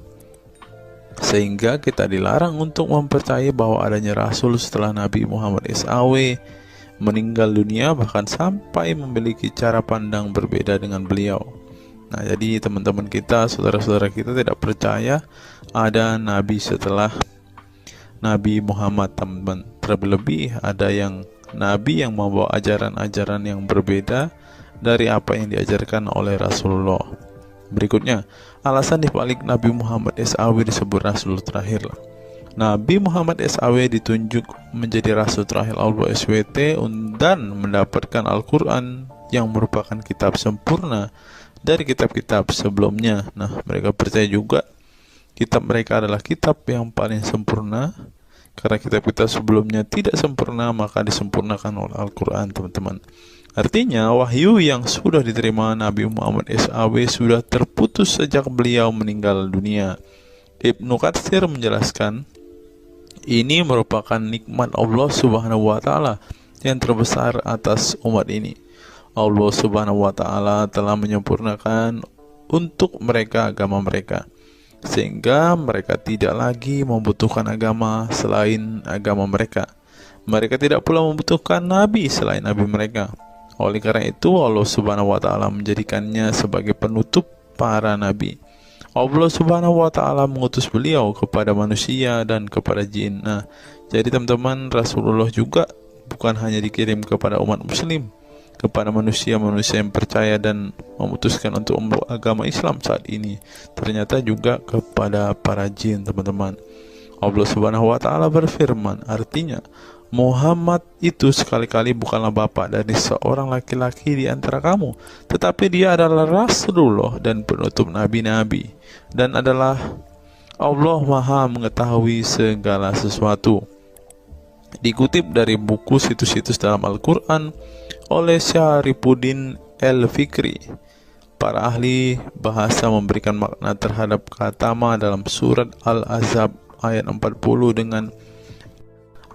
sehingga kita dilarang untuk mempercayai bahwa adanya Rasul setelah Nabi Muhammad SAW meninggal dunia, bahkan sampai memiliki cara pandang berbeda dengan beliau. Nah, jadi teman-teman kita, saudara-saudara kita tidak percaya ada Nabi setelah Nabi Muhammad, teman-teman. Terlebih ada yang Nabi yang membawa ajaran-ajaran yang berbeda dari apa yang diajarkan oleh Rasulullah. Berikutnya, alasan dibalik Nabi Muhammad SAW disebut Rasul terakhir. Nabi Muhammad SAW ditunjuk menjadi Rasul terakhir Allah SWT dan mendapatkan Al-Quran yang merupakan kitab sempurna dari kitab-kitab sebelumnya. Nah, mereka percaya juga kitab mereka adalah kitab yang paling sempurna. Karena kitab-kitab sebelumnya tidak sempurna, maka disempurnakan oleh Al-Quran, teman-teman. Artinya, wahyu yang sudah diterima Nabi Muhammad SAW sudah terputus sejak beliau meninggal dunia. Ibnu Katsir menjelaskan, ini merupakan nikmat Allah Subhanahu wa Ta'ala yang terbesar atas umat ini. Allah Subhanahu wa Ta'ala telah menyempurnakan untuk mereka agama mereka, sehingga mereka tidak lagi membutuhkan agama selain agama mereka. Mereka tidak pula membutuhkan nabi selain nabi mereka. Oleh karena itu, Allah Subhanahu wa Ta'ala menjadikannya sebagai penutup para nabi. Allah Subhanahu wa Ta'ala mengutus beliau kepada manusia dan kepada jin. Nah, jadi teman-teman, Rasulullah juga bukan hanya dikirim kepada umat muslim, kepada manusia-manusia yang percaya dan memutuskan untuk memeluk agama Islam saat ini, ternyata juga kepada para jin, teman-teman. Allah Subhanahu wa Ta'ala berfirman, artinya Muhammad itu sekali-kali bukanlah bapak dari seorang laki-laki di antara kamu, tetapi dia adalah Rasulullah dan penutup nabi-nabi, dan adalah Allah Maha mengetahui segala sesuatu. Dikutip dari buku situs-situs dalam Al-Quran oleh Syarifuddin Al-Fikri, para ahli bahasa memberikan makna terhadap kata ma dalam surat Al-Ahzab ayat 40 dengan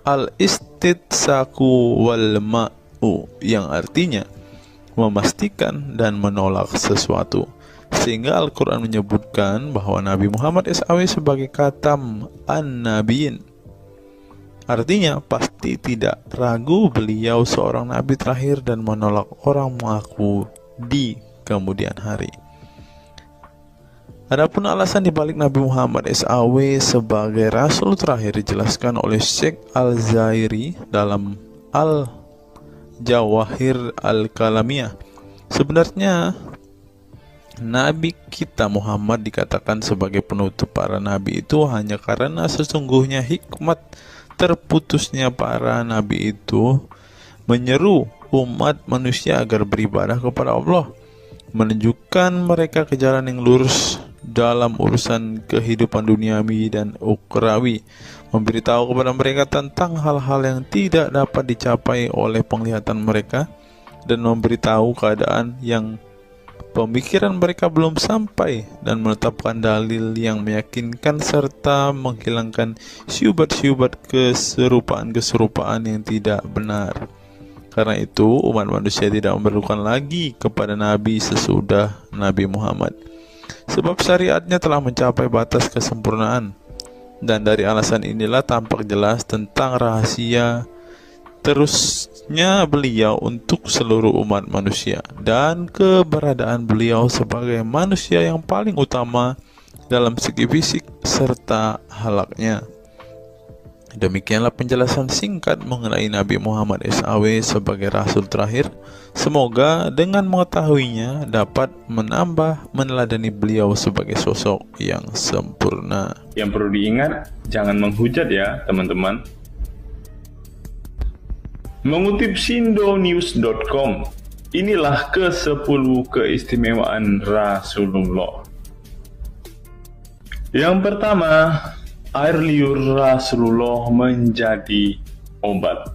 al-istitsaku wal ma'u, yang artinya memastikan dan menolak sesuatu. Sehingga Al-Quran menyebutkan bahwa Nabi Muhammad SAW sebagai khatam an-nabiyin, artinya pasti tidak ragu beliau seorang nabi terakhir dan menolak orang mengaku di kemudian hari. Adapun alasan dibalik Nabi Muhammad SAW sebagai Rasul terakhir dijelaskan oleh Syekh Al-Zairi dalam Al-Jawahir Al-Kalamiyah. Sebenarnya Nabi kita Muhammad dikatakan sebagai penutup para nabi itu hanya karena sesungguhnya hikmat terputusnya para nabi itu menyeru umat manusia agar beribadah kepada Allah, menunjukkan mereka ke jalan yang lurus dalam urusan kehidupan duniawi dan ukhrawi, memberitahu kepada mereka tentang hal-hal yang tidak dapat dicapai oleh penglihatan mereka, dan memberitahu keadaan yang pemikiran mereka belum sampai, dan menetapkan dalil yang meyakinkan serta menghilangkan syubhat-syubhat keserupaan-keserupaan yang tidak benar. Karena itu, umat manusia tidak memerlukan lagi kepada nabi sesudah Nabi Muhammad, sebab syariatnya telah mencapai batas kesempurnaan. Dan dari alasan inilah tampak jelas tentang rahasia terusnya beliau untuk seluruh umat manusia, dan keberadaan beliau sebagai manusia yang paling utama dalam segi fisik serta halaknya. Demikianlah penjelasan singkat mengenai Nabi Muhammad SAW sebagai Rasul terakhir. Semoga dengan mengetahuinya dapat menambah meneladani beliau sebagai sosok yang sempurna. Yang perlu diingat, jangan menghujat ya teman-teman. Mengutip sindonews.com, inilah ke-10 keistimewaan Rasulullah. Yang pertama, air liur Rasulullah menjadi obat.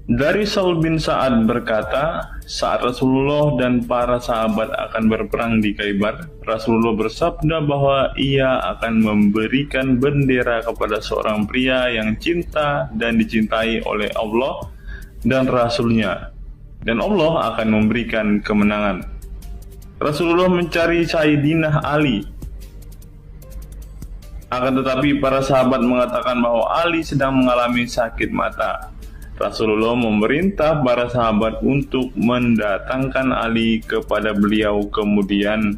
Dari Sahl bin Sa'ad berkata, saat Rasulullah dan para sahabat akan berperang di Khaibar, Rasulullah bersabda bahwa ia akan memberikan bendera kepada seorang pria yang cinta dan dicintai oleh Allah dan Rasulnya, dan Allah akan memberikan kemenangan. Rasulullah mencari Sayyidina Ali, akan tetapi para sahabat mengatakan bahwa Ali sedang mengalami sakit mata. Rasulullah memerintah para sahabat untuk mendatangkan Ali kepada beliau. Kemudian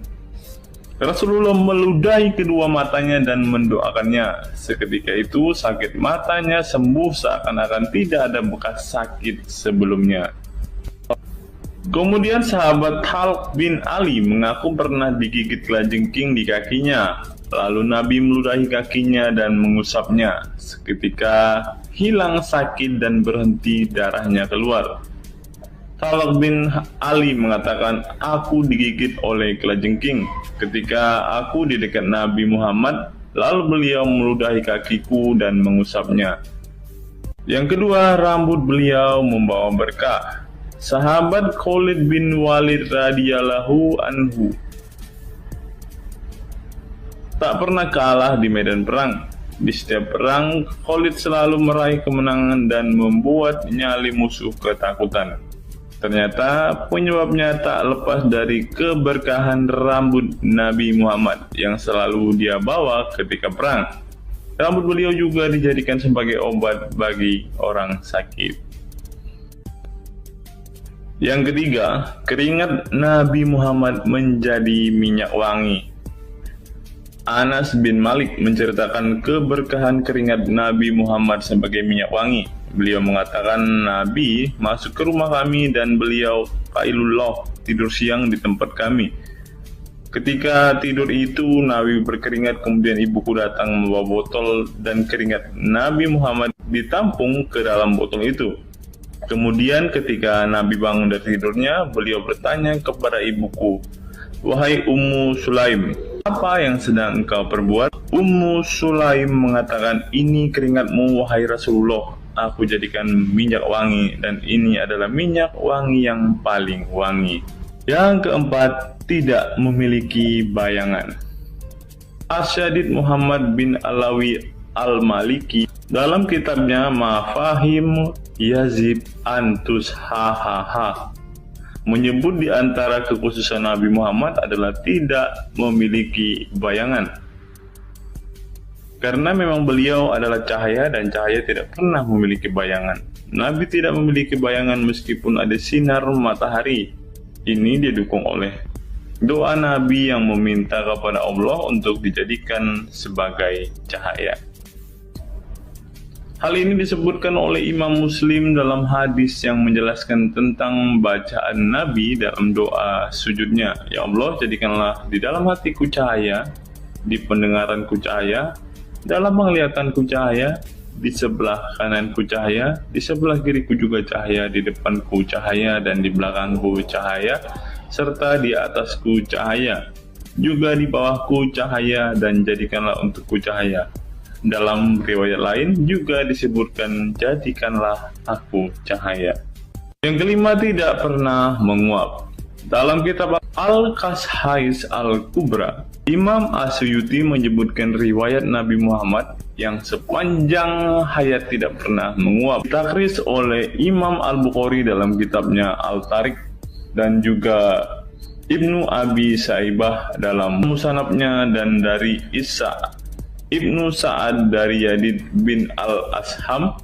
Rasulullah meludahi kedua matanya dan mendoakannya. Seketika itu sakit matanya sembuh seakan-akan tidak ada bekas sakit sebelumnya. Kemudian sahabat Khalid bin Ali mengaku pernah digigit kalajengking di kakinya. Lalu Nabi meludahi kakinya dan mengusapnya. Seketika hilang sakit dan berhenti darahnya keluar. Khalid bin Ali mengatakan, aku digigit oleh kalajengking ketika aku di dekat Nabi Muhammad, lalu beliau meludahi kakiku dan mengusapnya. Yang kedua, rambut beliau membawa berkah. Sahabat Khalid bin Walid radhiyallahu anhu tak pernah kalah di medan perang. Di setiap perang, Khalid selalu meraih kemenangan dan membuat nyali musuh ketakutan. Ternyata penyebabnya tak lepas dari keberkahan rambut Nabi Muhammad yang selalu dia bawa ketika perang. Rambut beliau juga dijadikan sebagai obat bagi orang sakit. Yang ketiga, keringat Nabi Muhammad menjadi minyak wangi. Anas bin Malik menceritakan keberkahan keringat Nabi Muhammad sebagai minyak wangi. Beliau mengatakan, Nabi masuk ke rumah kami dan beliau qailullah, tidur siang di tempat kami. Ketika tidur itu Nabi berkeringat, kemudian ibuku datang membawa botol dan keringat Nabi Muhammad ditampung ke dalam botol itu. Kemudian ketika Nabi bangun dari tidurnya, beliau bertanya kepada ibuku, wahai Ummu Sulaim, apa yang sedang engkau perbuat? Ummu Sulaim mengatakan, ini keringatmu wahai Rasulullah, aku jadikan minyak wangi dan ini adalah minyak wangi yang paling wangi. Yang keempat, tidak memiliki bayangan. Asyadid Muhammad bin Alawi Al-Maliki dalam kitabnya Mafahim Yazib Antus Hahaha menyebut di antara kekhususan Nabi Muhammad adalah tidak memiliki bayangan. Karena memang beliau adalah cahaya dan cahaya tidak pernah memiliki bayangan. Nabi tidak memiliki bayangan meskipun ada sinar matahari. Ini didukung oleh doa Nabi yang meminta kepada Allah untuk dijadikan sebagai cahaya. Hal ini disebutkan oleh Imam Muslim dalam hadis yang menjelaskan tentang bacaan Nabi dalam doa sujudnya. Ya Allah, jadikanlah di dalam hatiku cahaya, di pendengaranku cahaya, dalam penglihatanku cahaya, di sebelah kananku cahaya, di sebelah kiriku juga cahaya, di depanku cahaya, dan di belakangku cahaya, serta di atasku cahaya, juga di bawahku cahaya, dan jadikanlah untukku cahaya. Dalam riwayat lain juga disebutkan, jadikanlah aku cahaya. Yang kelima, tidak pernah menguap. Dalam kitab Al-Qashais Al-Kubra, Imam Asyuyuti menyebutkan riwayat Nabi Muhammad yang sepanjang hayat tidak pernah menguap. Ditakris oleh Imam Al-Bukhari dalam kitabnya Al-Tariq dan juga Ibnu Abi Saibah dalam Musannafnya, dan dari Isa Ibnu Sa'ad dari Yazid bin Al-Asham,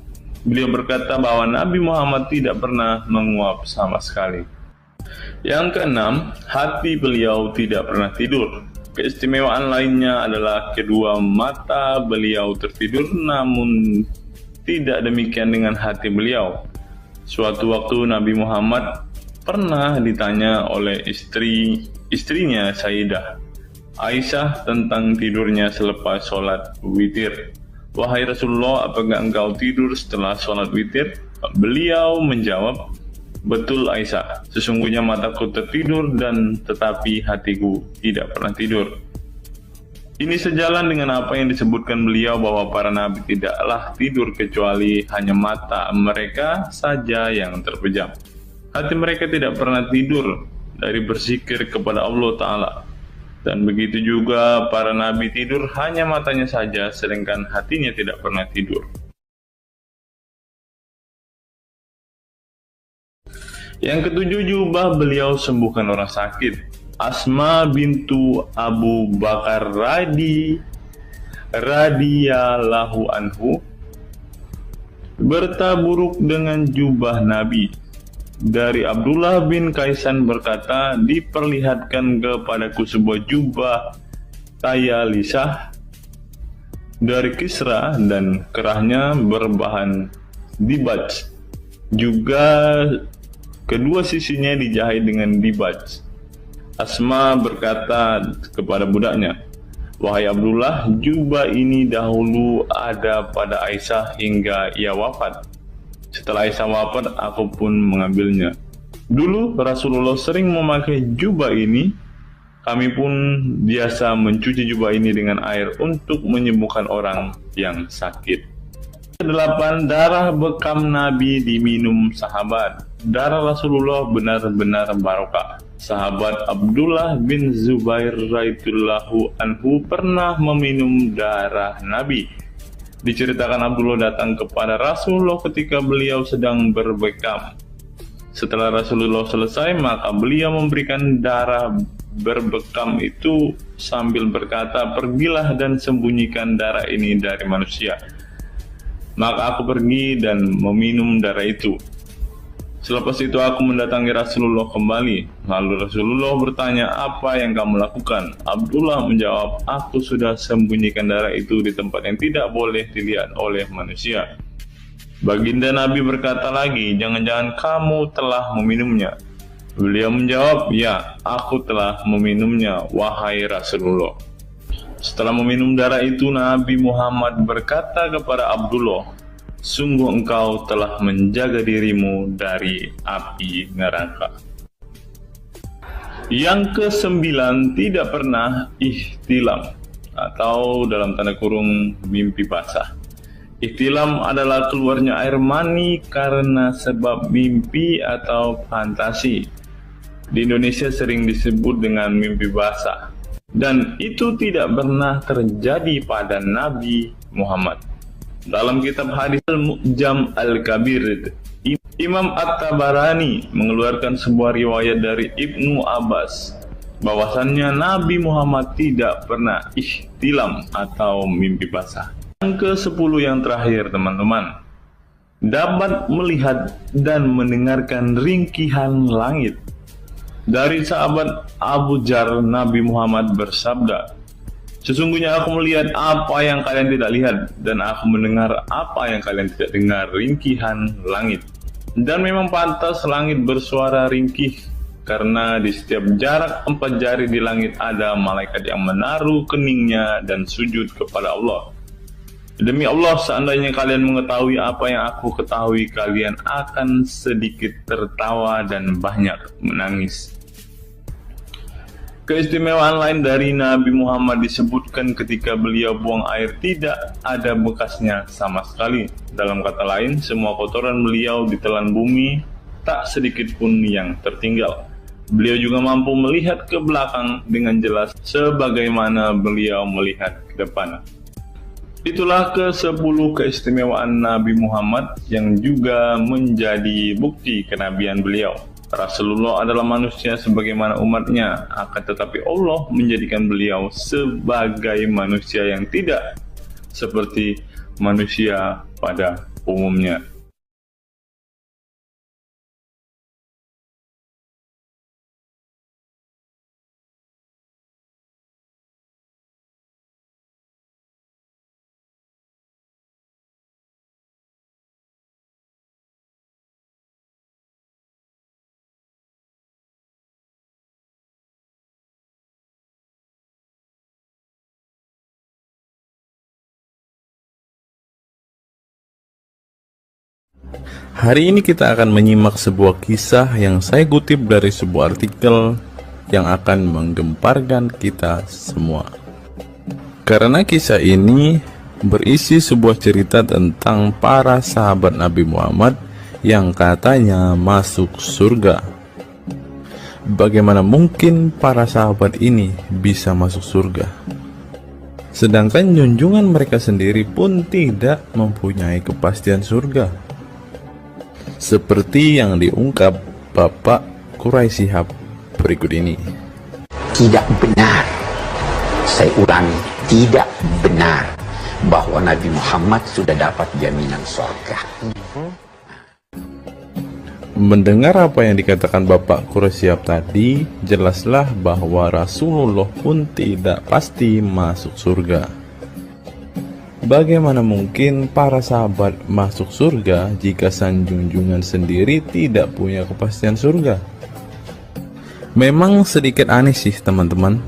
beliau berkata bahwa Nabi Muhammad tidak pernah menguap sama sekali. Yang keenam, hati beliau tidak pernah tidur. Keistimewaan lainnya adalah kedua mata beliau tertidur, namun tidak demikian dengan hati beliau. Suatu waktu Nabi Muhammad pernah ditanya oleh istrinya Sayyidah Aisyah tentang tidurnya selepas sholat witir. Wahai Rasulullah, apakah engkau tidur setelah sholat witir? Beliau menjawab, betul Aisyah, sesungguhnya mataku tertidur dan tetapi hatiku tidak pernah tidur. Ini sejalan dengan apa yang disebutkan beliau bahwa para nabi tidaklah tidur kecuali hanya mata mereka saja yang terpejam. Hati mereka tidak pernah tidur dari berzikir kepada Allah Ta'ala. Dan begitu juga para nabi tidur hanya matanya saja, sedangkan hatinya tidak pernah tidur. Yang ketujuh, jubah beliau sembuhkan orang sakit. Asma bintu Abu Bakar radhiyallahu anhu bertaburuk dengan jubah Nabi. Dari Abdullah bin Kaisan berkata, diperlihatkan kepadaku sebuah jubah Tayalisah dari Kisra dan kerahnya berbahan dibaj. Juga kedua sisinya dijahit dengan dibaj. Asma berkata kepada budaknya, "Wahai Abdullah, jubah ini dahulu ada pada Aisyah hingga ia wafat. Setelah Aisyah wafat, aku pun mengambilnya. Dulu Rasulullah sering memakai jubah ini. Kami pun biasa mencuci jubah ini dengan air untuk menyembuhkan orang yang sakit." 8. Darah bekam Nabi diminum sahabat. Darah Rasulullah benar-benar barokah. Sahabat Abdullah bin Zubair radhiyallahu anhu pernah meminum darah Nabi. Diceritakan Abdullah datang kepada Rasulullah ketika beliau sedang berbekam. Setelah Rasulullah selesai, maka beliau memberikan darah berbekam itu sambil berkata, "Pergilah dan sembunyikan darah ini dari manusia." Maka aku pergi dan meminum darah itu. Selepas itu aku mendatangi Rasulullah kembali. Lalu Rasulullah bertanya, "Apa yang kamu lakukan?" Abdullah menjawab, "Aku sudah sembunyikan darah itu di tempat yang tidak boleh dilihat oleh manusia." Baginda Nabi berkata lagi, "Jangan-jangan kamu telah meminumnya?" Beliau menjawab, "Ya, aku telah meminumnya, wahai Rasulullah." Setelah meminum darah itu, Nabi Muhammad berkata kepada Abdullah, "Sungguh engkau telah menjaga dirimu dari api neraka." Yang ke-9, tidak pernah ihtilam atau dalam tanda kurung mimpi basah. Ihtilam adalah keluarnya air mani karena sebab mimpi atau fantasi. Di Indonesia sering disebut dengan mimpi basah. Dan itu tidak pernah terjadi pada Nabi Muhammad. Dalam kitab hadis Al-Mu'jam Al-Kabir, Imam At-Tabarani mengeluarkan sebuah riwayat dari Ibnu Abbas bahwasannya Nabi Muhammad tidak pernah ihtilam atau mimpi basah. Yang ke-10 yang terakhir, teman-teman, dapat melihat dan mendengarkan ringkihan langit. Dari sahabat Abu Jar, Nabi Muhammad bersabda, "Sesungguhnya aku melihat apa yang kalian tidak lihat, dan aku mendengar apa yang kalian tidak dengar, ringkihan langit. Dan memang pantas langit bersuara ringkih, karena di setiap jarak 4 jari di langit ada malaikat yang menaruh keningnya dan sujud kepada Allah. Demi Allah, seandainya kalian mengetahui apa yang aku ketahui, kalian akan sedikit tertawa dan banyak menangis." Keistimewaan lain dari Nabi Muhammad disebutkan ketika beliau buang air tidak ada bekasnya sama sekali. Dalam kata lain, semua kotoran beliau ditelan bumi, tak sedikit pun yang tertinggal. Beliau juga mampu melihat ke belakang dengan jelas sebagaimana beliau melihat ke depan. Itulah ke-10 keistimewaan Nabi Muhammad yang juga menjadi bukti kenabian beliau. Rasulullah adalah manusia sebagaimana umatnya, akan tetapi Allah menjadikan beliau sebagai manusia yang tidak seperti manusia pada umumnya. Hari ini kita akan menyimak sebuah kisah yang saya kutip dari sebuah artikel yang akan menggemparkan kita semua. Karena kisah ini berisi sebuah cerita tentang para sahabat Nabi Muhammad yang katanya masuk surga. Bagaimana mungkin para sahabat ini bisa masuk surga? Sedangkan junjungan mereka sendiri pun tidak mempunyai kepastian surga. Seperti yang diungkap Bapak Quraisy Shihab berikut ini. Tidak benar, saya ulangi, tidak benar bahwa Nabi Muhammad sudah dapat jaminan surga. Mendengar apa yang dikatakan Bapak Quraisyab tadi, jelaslah bahwa Rasulullah pun tidak pasti masuk surga. Bagaimana mungkin para sahabat masuk surga jika sang junjungan sendiri tidak punya kepastian surga? Memang sedikit aneh sih teman-teman.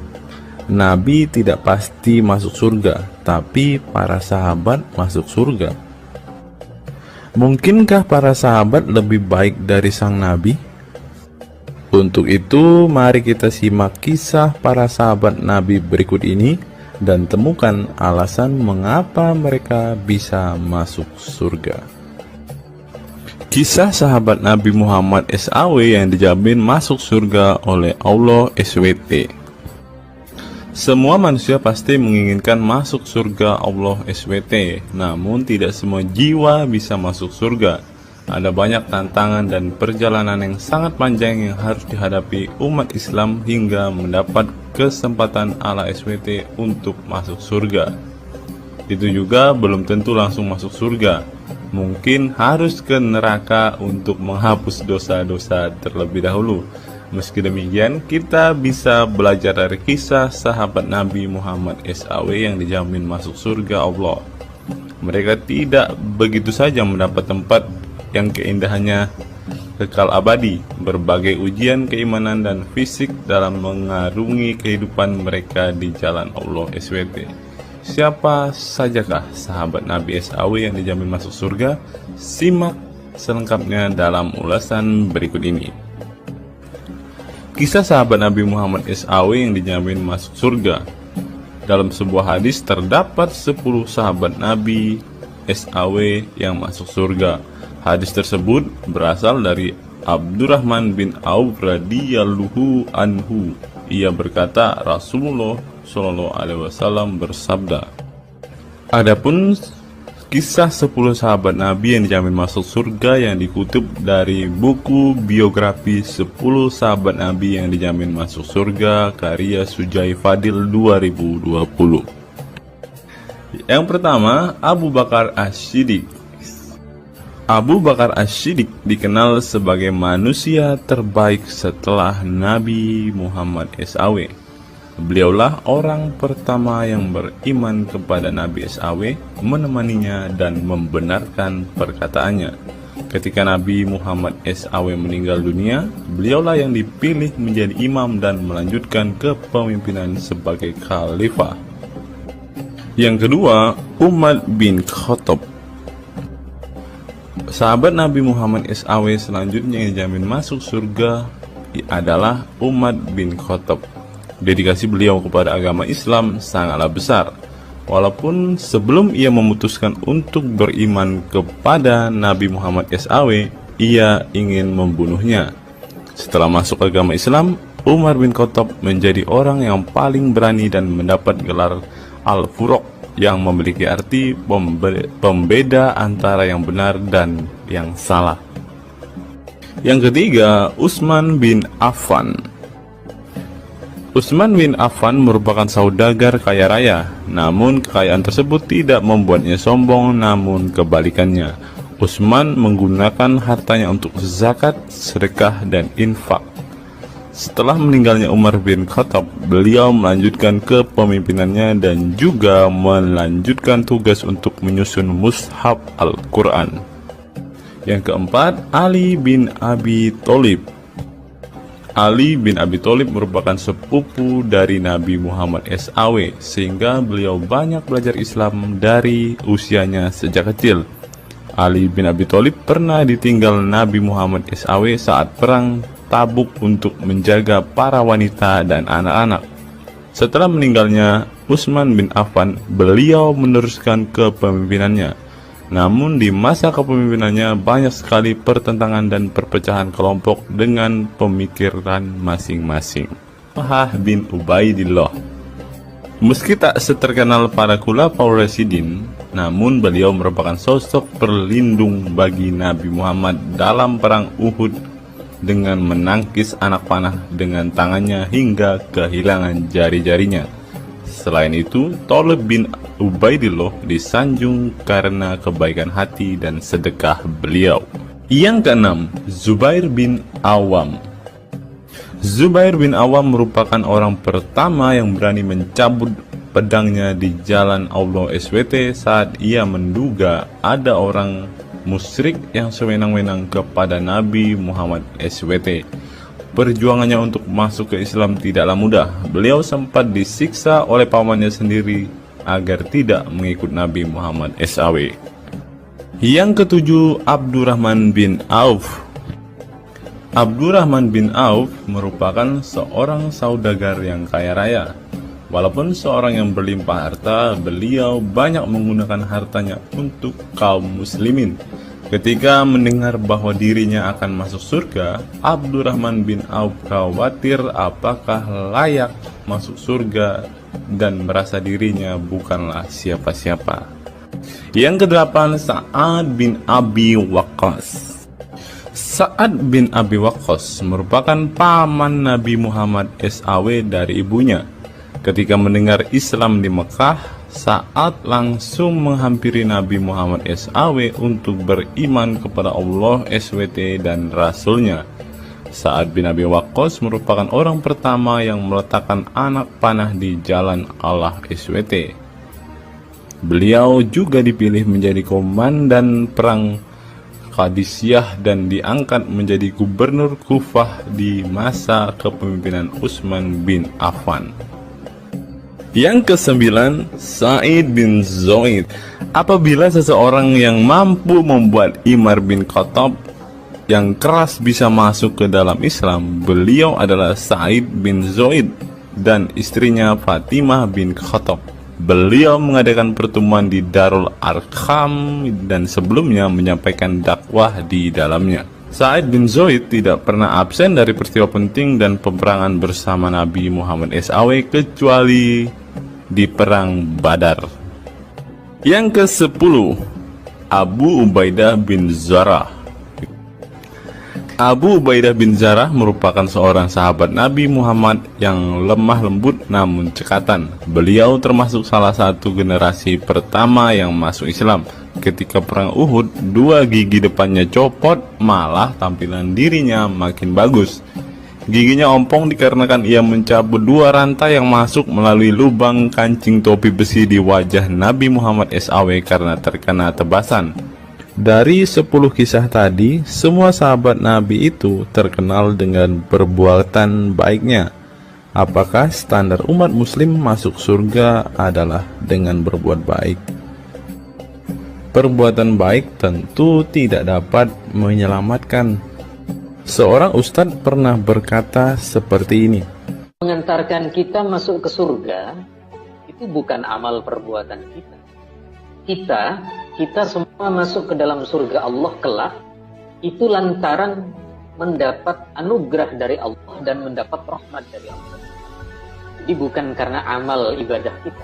Nabi tidak pasti masuk surga, tapi para sahabat masuk surga. Mungkinkah para sahabat lebih baik dari sang Nabi? Untuk itu, mari kita simak kisah para sahabat Nabi berikut ini dan temukan alasan mengapa mereka bisa masuk surga. Kisah sahabat Nabi Muhammad SAW yang dijamin masuk surga oleh Allah SWT. Semua manusia pasti menginginkan masuk surga Allah SWT, namun tidak semua jiwa bisa masuk surga. Ada banyak tantangan dan perjalanan yang sangat panjang yang harus dihadapi umat Islam hingga mendapat kesempatan ala SWT untuk masuk surga. Itu juga belum tentu langsung masuk surga. Mungkin harus ke neraka untuk menghapus dosa-dosa terlebih dahulu. Meski demikian, kita bisa belajar dari kisah sahabat Nabi Muhammad SAW yang dijamin masuk surga Allah. Mereka tidak begitu saja mendapat tempat yang keindahannya kekal abadi. Berbagai ujian keimanan dan fisik dalam mengarungi kehidupan mereka di jalan Allah SWT. Siapa sajakah sahabat Nabi SAW yang dijamin masuk surga? Simak selengkapnya dalam ulasan berikut ini. Kisah sahabat Nabi Muhammad SAW yang dijamin masuk surga. Dalam sebuah hadis terdapat 10 sahabat Nabi SAW yang masuk surga. Hadis tersebut berasal dari Abdurrahman bin Auf radhiyallahu anhu. Ia berkata, Rasulullah SAW bersabda. Adapun kisah 10 sahabat Nabi yang dijamin masuk surga yang dikutip dari buku biografi 10 sahabat Nabi yang dijamin masuk surga karya Sujai Fadil 2020. Yang pertama, Abu Bakar As-Siddiq. Abu Bakar As-Siddiq dikenal sebagai manusia terbaik setelah Nabi Muhammad SAW. Beliaulah orang pertama yang beriman kepada Nabi SAW, menemaninya dan membenarkan perkataannya. Ketika Nabi Muhammad SAW meninggal dunia, beliaulah yang dipilih menjadi imam dan melanjutkan kepemimpinan sebagai khalifah. Yang kedua, Umar bin Khattab. Sahabat Nabi Muhammad SAW selanjutnya yang dijamin masuk surga adalah Umar bin Khattab. Dedikasi beliau kepada agama Islam sangatlah besar. Walaupun sebelum ia memutuskan untuk beriman kepada Nabi Muhammad SAW, ia ingin membunuhnya. Setelah masuk agama Islam, Umar bin Khattab menjadi orang yang paling berani dan mendapat gelar Al-Furuq yang memiliki arti pembeda antara yang benar dan yang salah. Yang ketiga, Utsman bin Affan. Utsman bin Affan merupakan saudagar kaya raya, namun kekayaan tersebut tidak membuatnya sombong, namun kebalikannya. Utsman menggunakan hartanya untuk zakat, sedekah, dan infak. Setelah meninggalnya Umar bin Khattab, beliau melanjutkan kepemimpinannya dan juga melanjutkan tugas untuk menyusun mushaf Al-Quran. Yang keempat, Ali bin Abi Thalib. Ali bin Abi Thalib merupakan sepupu dari Nabi Muhammad SAW, sehingga beliau banyak belajar Islam dari usianya sejak kecil. Ali bin Abi Thalib pernah ditinggal Nabi Muhammad SAW saat perang Tabuk untuk menjaga para wanita dan anak-anak. Setelah meninggalnya Utsman bin Affan, beliau meneruskan kepemimpinannya. Namun di masa kepemimpinannya banyak sekali pertentangan dan perpecahan kelompok dengan pemikiran masing-masing. Talhah bin Ubaidillah. Meski tak seterkenal para khulafaur rasyidin, namun beliau merupakan sosok perlindung bagi Nabi Muhammad dalam perang Uhud dengan menangkis anak panah dengan tangannya hingga kehilangan jari-jarinya. Selain itu, Talib bin Ubaidillah disanjung karena kebaikan hati dan sedekah beliau. Yang keenam, Zubair bin Awam. Zubair bin Awam merupakan orang pertama yang berani mencabut pedangnya di jalan Allah SWT saat ia menduga ada orang musyrik yang sewenang-wenang kepada Nabi Muhammad SWT. Perjuangannya untuk masuk ke Islam tidaklah mudah. Beliau sempat disiksa oleh pamannya sendiri agar tidak mengikut Nabi Muhammad SAW. Yang ketujuh, Abdurrahman bin Auf. Abdurrahman bin Auf merupakan seorang saudagar yang kaya raya. Walaupun seorang yang berlimpah harta, beliau banyak menggunakan hartanya untuk kaum muslimin. Ketika mendengar bahwa dirinya akan masuk surga, Abdurrahman bin Auf khawatir apakah layak masuk surga dan merasa dirinya bukanlah siapa-siapa. Yang kedelapan, Sa'ad bin Abi Waqqas. Sa'ad bin Abi Waqqas merupakan paman Nabi Muhammad SAW dari ibunya. Ketika mendengar Islam di Mekah, Sa'ad langsung menghampiri Nabi Muhammad SAW untuk beriman kepada Allah SWT dan Rasulnya. Sa'ad bin Abi Waqqas merupakan orang pertama yang meletakkan anak panah di jalan Allah SWT. Beliau juga dipilih menjadi komandan perang Qadisiyah dan diangkat menjadi gubernur Kufah di masa kepemimpinan Utsman bin Affan. Yang kesembilan, Sa'id bin Zaid. Apabila seseorang yang mampu membuat Umar bin Khattab yang keras bisa masuk ke dalam Islam, beliau adalah Sa'id bin Zaid dan istrinya Fatimah bin Khattab. Beliau mengadakan pertemuan di Darul Arqam dan sebelumnya menyampaikan dakwah di dalamnya. Sa'id bin Zaid tidak pernah absen dari peristiwa penting dan peperangan bersama Nabi Muhammad SAW kecuali di perang Badar. Yang ke-10, Abu Ubaidah bin Jarrah. Abu Ubaidah bin Jarrah merupakan seorang sahabat Nabi Muhammad yang lemah lembut namun cekatan. Beliau termasuk salah satu generasi pertama yang masuk Islam. Ketika perang Uhud, dua gigi depannya copot, malah tampilan dirinya makin bagus. Giginya ompong dikarenakan ia mencabut dua rantai yang masuk melalui lubang kancing topi besi di wajah Nabi Muhammad SAW karena terkena tebasan. Dari 10 kisah tadi, semua sahabat Nabi itu terkenal dengan perbuatan baiknya. Apakah standar umat muslim masuk surga adalah dengan berbuat baik? Perbuatan baik tentu tidak dapat menyelamatkan. Seorang ustadz pernah berkata seperti ini. Mengantarkan kita masuk ke surga, itu bukan amal perbuatan kita. Kita semua masuk ke dalam surga Allah kelak, itu lantaran mendapat anugerah dari Allah dan mendapat rahmat dari Allah. Jadi bukan karena amal ibadah kita.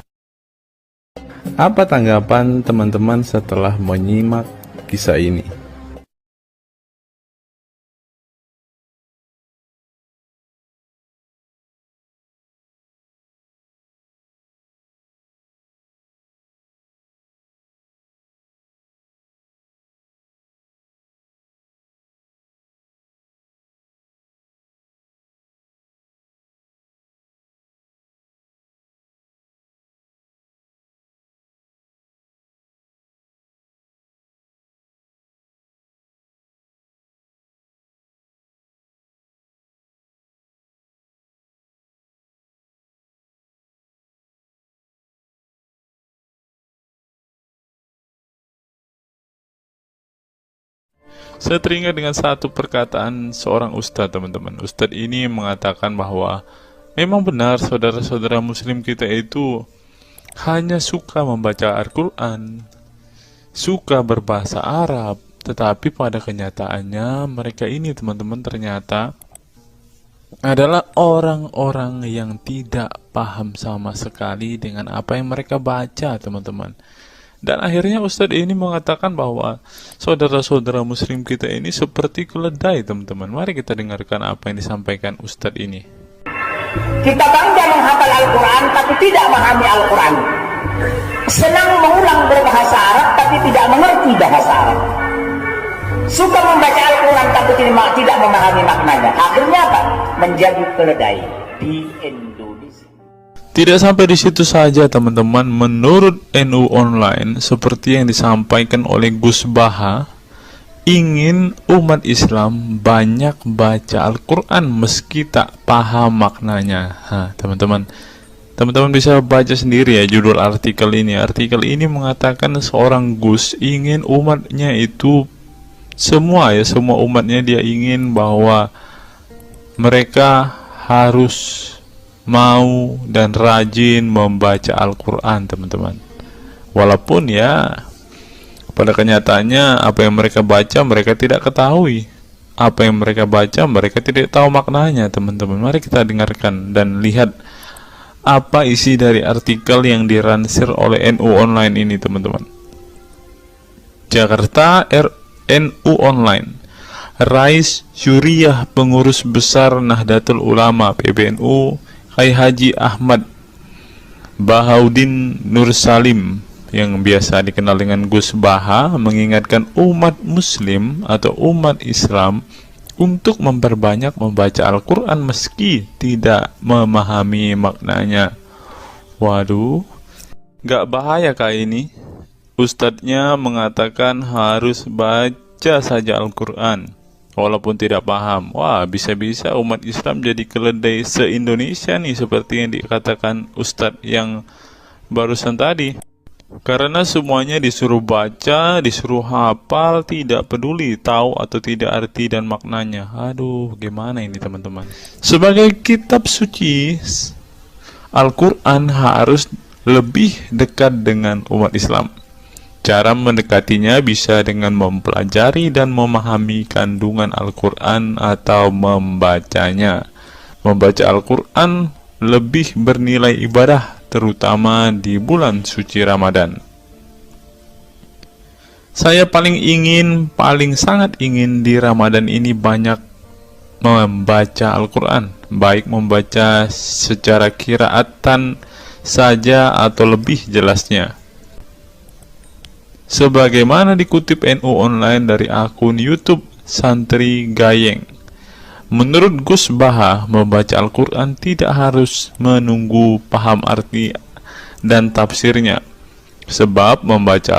Apa tanggapan teman-teman setelah menyimak kisah ini? Saya teringat dengan satu perkataan seorang ustadz, teman-teman. Ustadz ini mengatakan bahwa memang benar saudara-saudara muslim kita itu hanya suka membaca Al-Quran, suka berbahasa Arab, tetapi pada kenyataannya mereka ini, teman-teman, ternyata adalah orang-orang yang tidak paham sama sekali dengan apa yang mereka baca, teman-teman. Dan akhirnya Ustadz ini mengatakan bahwa saudara-saudara muslim kita ini seperti keledai, teman-teman. Mari kita dengarkan apa yang disampaikan Ustadz ini. Kita bangga menghafal Al-Quran tapi tidak memahami Al-Quran. Senang mengulang berbahasa Arab tapi tidak mengerti bahasa Arab. suka membaca Al-Quran tapi tidak memahami maknanya. Akhirnya apa? Menjadi keledai di Indonesia. Tidak sampai di situ saja teman-teman. Menurut NU Online, seperti yang disampaikan oleh Gus Baha, ingin umat Islam banyak baca Al-Quran meski tak paham maknanya. Teman-teman bisa baca sendiri ya judul artikel ini. Artikel ini mengatakan seorang Gus ingin umatnya itu semua umatnya dia ingin bahwa mereka harus mau dan rajin membaca Al-Quran, teman-teman. Walaupun ya pada kenyataannya apa yang mereka baca mereka tidak ketahui. Apa yang mereka baca mereka tidak tahu maknanya, teman-teman. Mari kita dengarkan dan lihat apa isi dari artikel yang diransir oleh NU Online ini, teman-teman. Jakarta, NU Online. Rais Syuriah Pengurus Besar Nahdlatul Ulama PBNU Kiai Haji Ahmad Bahaudin Nur Salim yang biasa dikenal dengan Gus Baha mengingatkan umat muslim atau umat Islam untuk memperbanyak membaca Al-Quran meski tidak memahami maknanya. Waduh, gak bahaya kah ini? Ustadznya mengatakan harus baca saja Al-Quran walaupun tidak paham. Wah, bisa-bisa umat Islam jadi keledai se-Indonesia nih, seperti yang dikatakan Ustadz yang barusan tadi. Karena semuanya disuruh baca, disuruh hafal, tidak peduli tahu atau tidak arti dan maknanya. Aduh, gimana ini teman-teman? Sebagai kitab suci, Al-Quran harus lebih dekat dengan umat Islam. Cara mendekatinya bisa dengan mempelajari dan memahami kandungan Al-Quran atau membacanya. Membaca Al-Quran lebih bernilai ibadah, terutama di bulan suci Ramadan. Saya paling sangat ingin di Ramadan ini banyak membaca Al-Quran, baik membaca secara qiraatan saja atau lebih jelasnya. Sebagaimana dikutip NU Online dari akun YouTube Santri Gayeng. Menurut Gus Baha, membaca Al-Quran tidak harus menunggu paham arti dan tafsirnya. Sebab membaca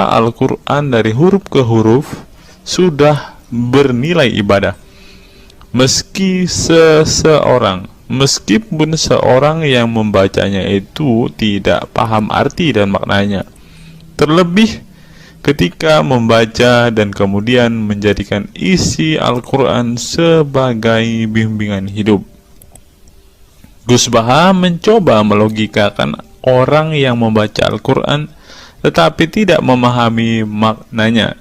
Al-Quran dari huruf ke huruf sudah bernilai ibadah. Meskipun seorang yang membacanya itu tidak paham arti dan maknanya. Terlebih ketika membaca dan kemudian menjadikan isi Al-Quran sebagai bimbingan hidup. Gus Baha mencoba melogikakan orang yang membaca Al-Quran tetapi tidak memahami maknanya.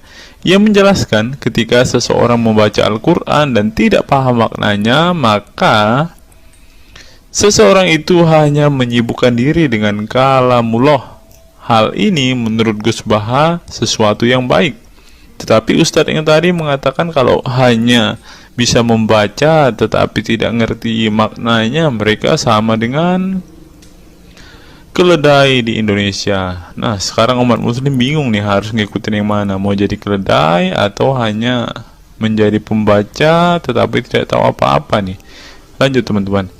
Ia menjelaskan ketika seseorang membaca Al-Quran dan tidak paham maknanya, maka seseorang itu hanya menyibukkan diri dengan kalamullah. Hal ini menurut Gus Baha sesuatu yang baik. Tetapi Ustadz yang tadi mengatakan kalau hanya bisa membaca tetapi tidak ngerti maknanya, mereka sama dengan keledai di Indonesia. Nah, sekarang umat muslim bingung nih harus ngikutin yang mana, mau jadi keledai atau hanya menjadi pembaca tetapi tidak tahu apa-apa nih. Lanjut teman-teman.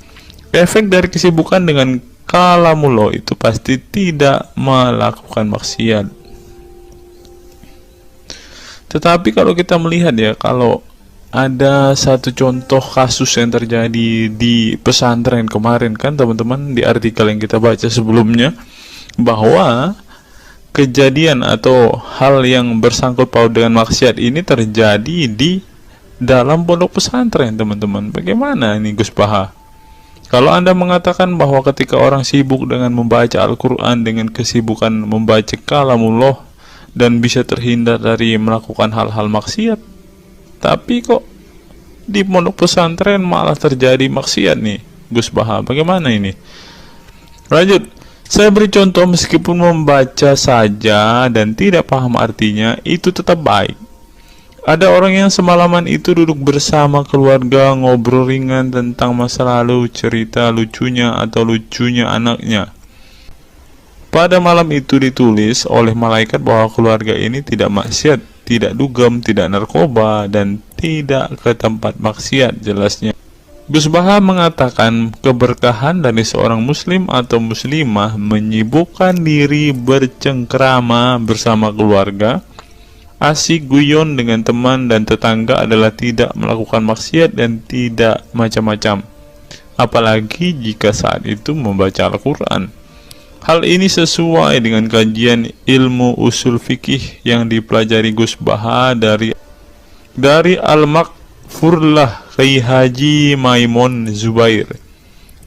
Efek dari kesibukan dengan kalamullah itu pasti tidak melakukan maksiat. Tetapi kalau kita melihat ya, kalau ada satu contoh kasus yang terjadi di pesantren kemarin kan teman-teman, di artikel yang kita baca sebelumnya, bahwa kejadian atau hal yang bersangkut paut dengan maksiat ini terjadi di dalam pondok pesantren, teman-teman. Bagaimana ini Gus Baha? Kalau Anda mengatakan bahwa ketika orang sibuk dengan membaca Al-Quran dengan kesibukan membaca kalamullah dan bisa terhindar dari melakukan hal-hal maksiat, tapi kok di pondok pesantren malah terjadi maksiat nih Gus Baha, bagaimana ini? Lanjut, saya beri contoh, meskipun membaca saja dan tidak paham artinya, itu tetap baik. Ada orang yang semalaman itu duduk bersama keluarga, ngobrol ringan tentang masa lalu, cerita lucunya atau lucunya anaknya. Pada malam itu ditulis oleh malaikat bahwa keluarga ini tidak maksiat, tidak dugem, tidak narkoba, dan tidak ke tempat maksiat. Jelasnya Gus Baha mengatakan keberkahan dari seorang muslim atau muslimah menyibukkan diri bercengkrama bersama keluarga, asik guyon dengan teman dan tetangga adalah tidak melakukan maksiat dan tidak macam-macam, apalagi jika saat itu membaca Al-Quran. Hal ini sesuai dengan kajian ilmu usul fikih yang dipelajari Gus Baha dari Al-Makfurlah Kiai Haji Maimun Zubair.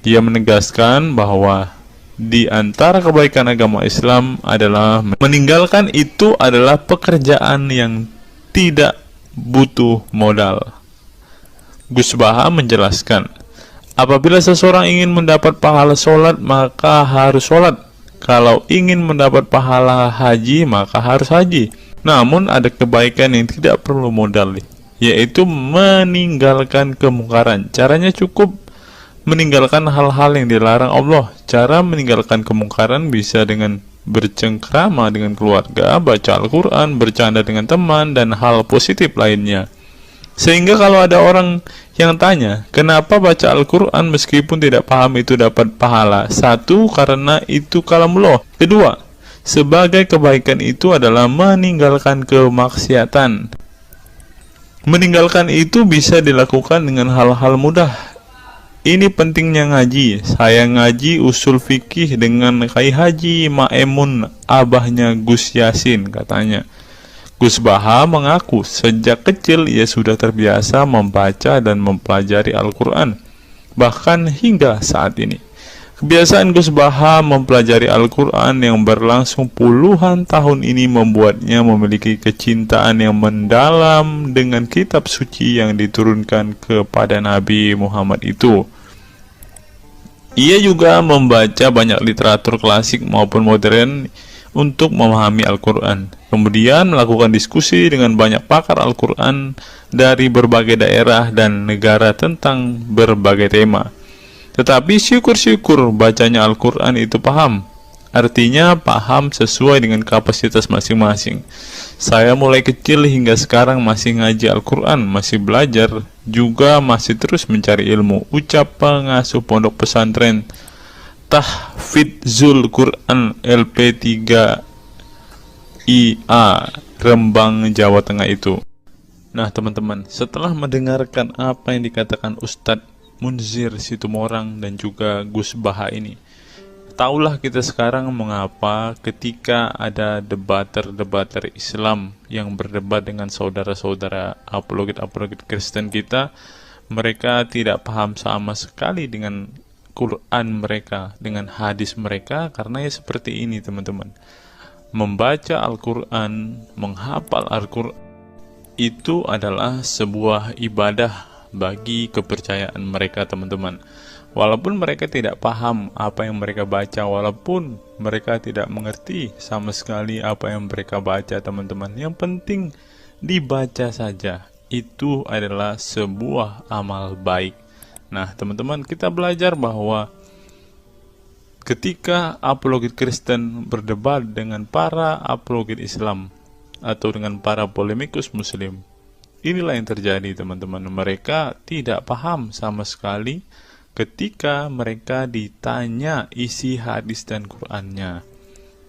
Dia menegaskan bahwa di antara kebaikan agama Islam adalah meninggalkan itu adalah pekerjaan yang tidak butuh modal. Gus Baha menjelaskan, apabila seseorang ingin mendapat pahala sholat, maka harus sholat. Kalau ingin mendapat pahala haji, maka harus haji. Namun ada kebaikan yang tidak perlu modal, yaitu meninggalkan kemungkaran. Caranya cukup meninggalkan hal-hal yang dilarang Allah. Cara meninggalkan kemungkaran bisa dengan bercengkrama dengan keluarga, baca Al-Quran, bercanda dengan teman, dan hal positif lainnya. Sehingga kalau ada orang yang tanya, kenapa baca Al-Quran meskipun tidak paham itu dapat pahala? Satu, karena itu kalamullah. Kedua, sebagai kebaikan itu adalah meninggalkan kemaksiatan. Meninggalkan itu bisa dilakukan dengan hal-hal mudah. Ini pentingnya ngaji. Saya ngaji usul fikih dengan Kiai Haji Maimun, abahnya Gus Yasin, katanya. Gus Baha mengaku sejak kecil ia sudah terbiasa membaca dan mempelajari Al-Quran, bahkan hingga saat ini. Kebiasaan Gus Baha mempelajari Al-Quran yang berlangsung puluhan tahun ini membuatnya memiliki kecintaan yang mendalam dengan kitab suci yang diturunkan kepada Nabi Muhammad itu. Ia juga membaca banyak literatur klasik maupun modern untuk memahami Al-Quran. Kemudian melakukan diskusi dengan banyak pakar Al-Quran dari berbagai daerah dan negara tentang berbagai tema. Tetapi syukur-syukur bacanya Al-Quran itu paham. Artinya paham sesuai dengan kapasitas masing-masing. Saya mulai kecil hingga sekarang masih ngaji Al-Quran, masih belajar, juga masih terus mencari ilmu. Ucap pengasuh pondok pesantren Tahfidzul Quran LP3 IA Rembang, Jawa Tengah itu. Nah teman-teman, setelah mendengarkan apa yang dikatakan Ustadz Munzir Situmorang dan juga Gus Baha ini, taulah kita sekarang mengapa ketika ada debater Islam yang berdebat dengan saudara-saudara apologet Kristen kita, mereka tidak paham sama sekali dengan Quran mereka, dengan hadis mereka, karena ya seperti ini teman-teman. Membaca Al-Quran, menghafal Al-Quran itu adalah sebuah ibadah bagi kepercayaan mereka teman-teman. Walaupun mereka tidak paham apa yang mereka baca, walaupun mereka tidak mengerti sama sekali apa yang mereka baca teman-teman, yang penting dibaca saja, itu adalah sebuah amal baik. Nah teman-teman, kita belajar bahwa ketika apologet Kristen berdebat dengan para apologet Islam atau dengan para polemikus Muslim, inilah yang terjadi teman-teman. Mereka tidak paham sama sekali ketika mereka ditanya isi hadis dan Qur'annya.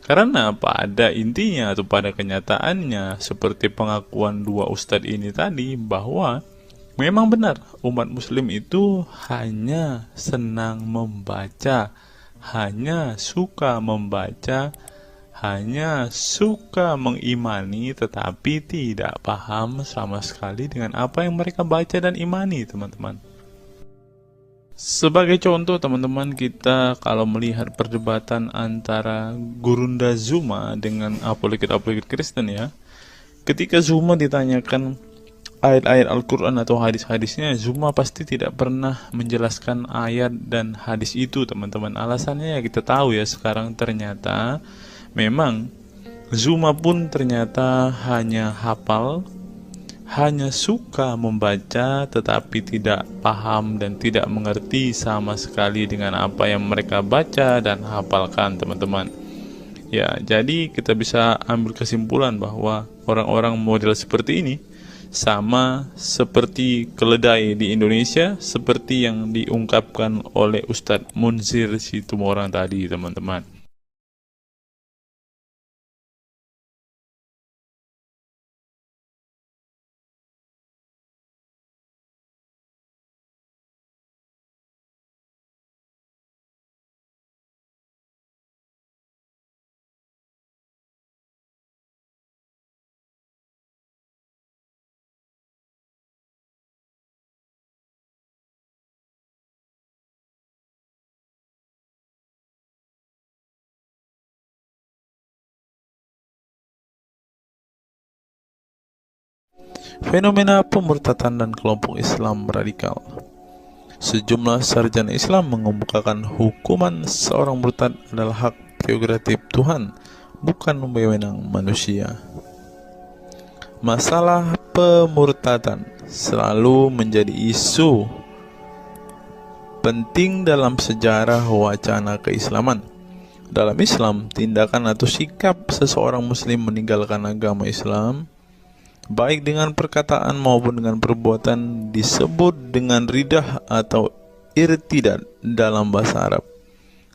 Karena pada intinya atau pada kenyataannya, seperti pengakuan dua ustadz ini tadi, bahwa memang benar umat muslim itu hanya senang membaca, hanya suka membaca, hanya suka mengimani, tetapi tidak paham sama sekali dengan apa yang mereka baca dan imani teman-teman. Sebagai contoh teman-teman, kita kalau melihat perdebatan antara Gurunda Zuma dengan apologet Kristen ya, ketika Zuma ditanyakan ayat-ayat Al-Quran atau hadis-hadisnya, Zuma pasti tidak pernah menjelaskan ayat dan hadis itu teman-teman. Alasannya ya kita tahu ya, sekarang ternyata memang Zuma pun ternyata hanya hafal, hanya suka membaca, tetapi tidak paham dan tidak mengerti sama sekali dengan apa yang mereka baca dan hafalkan teman-teman. Ya, jadi kita bisa ambil kesimpulan bahwa orang-orang model seperti ini sama seperti keledai di Indonesia, seperti yang diungkapkan oleh Ustadz Munzir Situmorang tadi, teman-teman. Fenomena pemurtadan dan kelompok Islam radikal. Sejumlah sarjana Islam mengemukakan hukuman seorang murtad adalah hak prerogatif Tuhan, bukan wewenang manusia. Masalah pemurtadan selalu menjadi isu penting dalam sejarah wacana keislaman. Dalam Islam, tindakan atau sikap seseorang muslim meninggalkan agama Islam, baik dengan perkataan maupun dengan perbuatan, disebut dengan ridah atau irtidad dalam bahasa Arab.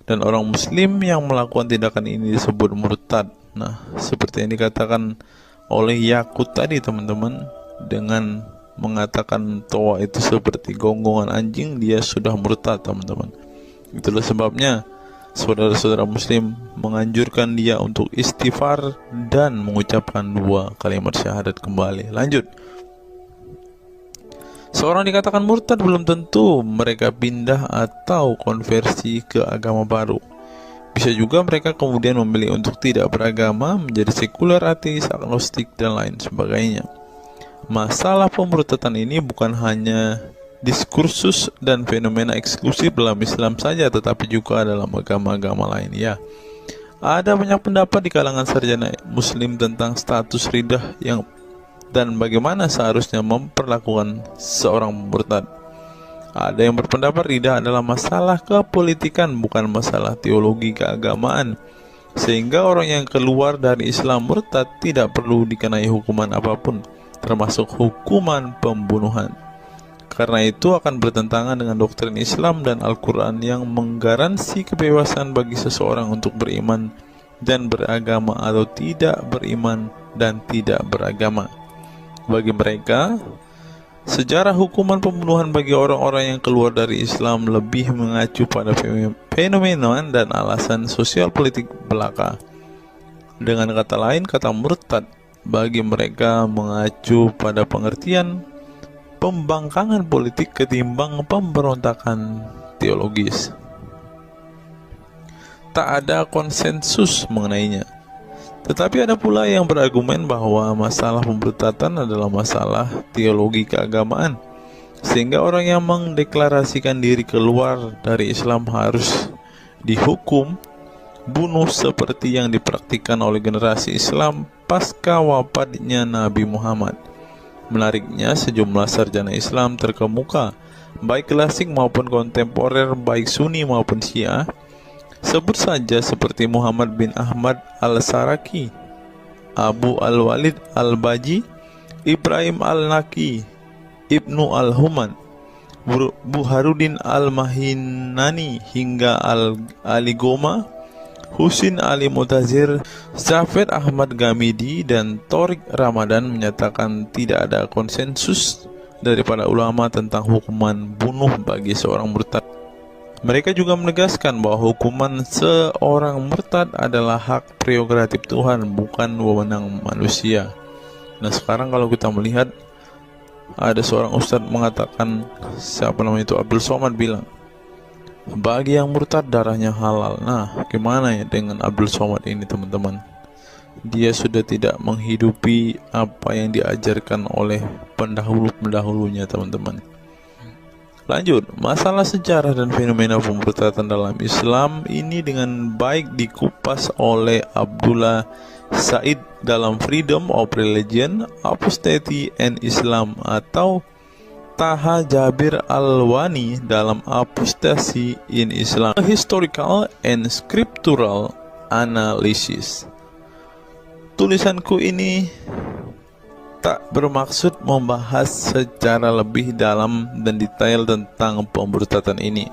Dan orang muslim yang melakukan tindakan ini disebut murtad. Nah, seperti yang dikatakan oleh Yakut tadi, teman-teman, dengan mengatakan toa itu seperti gonggongan anjing, dia sudah murtad, teman-teman. Itulah sebabnya saudara-saudara muslim menganjurkan dia untuk istighfar dan mengucapkan 2 kalimat syahadat kembali. Lanjut. Seorang dikatakan murtad belum tentu mereka pindah atau konversi ke agama baru. Bisa juga mereka kemudian memilih untuk tidak beragama, menjadi sekuler, ateis, agnostik, dan lain sebagainya. Masalah pemurtadan ini bukan hanya diskursus dan fenomena eksklusif dalam Islam saja, tetapi juga dalam agama-agama lain. Ya, ada banyak pendapat di kalangan sarjana muslim tentang status ridah dan bagaimana seharusnya memperlakukan seorang murtad. Ada yang berpendapat ridah adalah masalah kepolitikan, bukan masalah teologi keagamaan, sehingga orang yang keluar dari Islam murtad tidak perlu dikenai hukuman apapun, termasuk hukuman pembunuhan. Karena itu akan bertentangan dengan doktrin Islam dan Al-Quran yang menggaransi kebebasan bagi seseorang untuk beriman dan beragama atau tidak beriman dan tidak beragama. Bagi mereka, sejarah hukuman pembunuhan bagi orang-orang yang keluar dari Islam lebih mengacu pada fenomena dan alasan sosial politik belaka. Dengan kata lain, kata murtad bagi mereka mengacu pada pengertian pembangkangan politik ketimbang pemberontakan teologis. Tak ada konsensus mengenainya. Tetapi ada pula yang berargumen bahwa masalah pemurtadan adalah masalah teologi keagamaan, sehingga orang yang mendeklarasikan diri keluar dari Islam harus dihukum bunuh seperti yang dipraktikkan oleh generasi Islam pasca wafatnya Nabi Muhammad. Menariknya, sejumlah sarjana Islam terkemuka, baik klasik maupun kontemporer, baik Sunni maupun Syiah, sebut saja seperti Muhammad bin Ahmad al-Saraki, Abu al-Walid al-Baji, Ibrahim al-Naqi, Ibnu al-Human, Buharuddin al-Mahinani, hingga Ali Goma, Husin Ali Mutazir, Zafir Ahmad Gamidi, dan Torik Ramadan menyatakan tidak ada konsensus dari para ulama tentang hukuman bunuh bagi seorang murtad. Mereka juga menegaskan bahwa hukuman seorang murtad adalah hak prerogatif Tuhan, bukan wewenang manusia. Nah, sekarang kalau kita melihat, ada seorang ustadz mengatakan, siapa namanya itu, Abdul Somad, bilang bagi yang murtad darahnya halal. Nah, gimana ya dengan Abdul Somad ini, teman-teman? Dia sudah tidak menghidupi apa yang diajarkan oleh pendahulu-pendahulunya, teman-teman. Lanjut, masalah sejarah dan fenomena pemurtadan dalam Islam ini dengan baik dikupas oleh Abdullah Said dalam Freedom of Religion, Apostasy and Islam, atau Taha Jabir Al-Wani dalam Apostasy in Islam, A Historical and Scriptural analisis. Tulisanku ini tak bermaksud membahas secara lebih dalam dan detail tentang pemurtadan ini,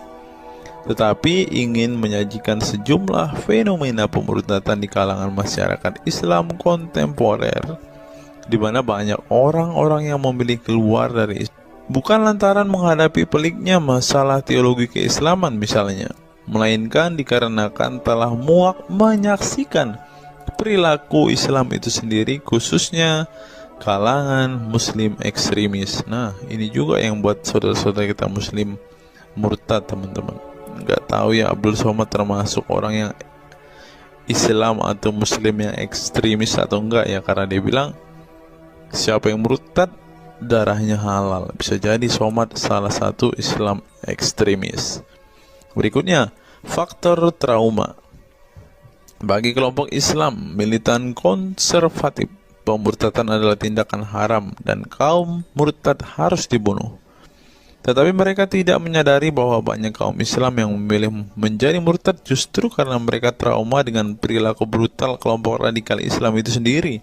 tetapi ingin menyajikan sejumlah fenomena pemurtadan di kalangan masyarakat Islam kontemporer, di mana banyak orang-orang yang memilih keluar dari Islam bukan lantaran menghadapi peliknya masalah teologi keislaman misalnya, melainkan dikarenakan telah muak menyaksikan perilaku Islam itu sendiri, khususnya kalangan muslim ekstremis. Nah, ini juga yang buat saudara-saudara kita muslim murtad, teman-teman. Nggak tahu ya Abdul Somad termasuk orang yang Islam atau muslim yang ekstremis atau enggak ya, karena dia bilang siapa yang murtad darahnya halal. Bisa jadi Somad salah satu Islam ekstremis. Berikutnya, faktor trauma. Bagi kelompok Islam militan konservatif, pemurtadan adalah tindakan haram dan kaum murtad harus dibunuh. Tetapi mereka tidak menyadari bahwa banyak kaum Islam yang memilih menjadi murtad justru karena mereka trauma dengan perilaku brutal kelompok radikal Islam itu sendiri.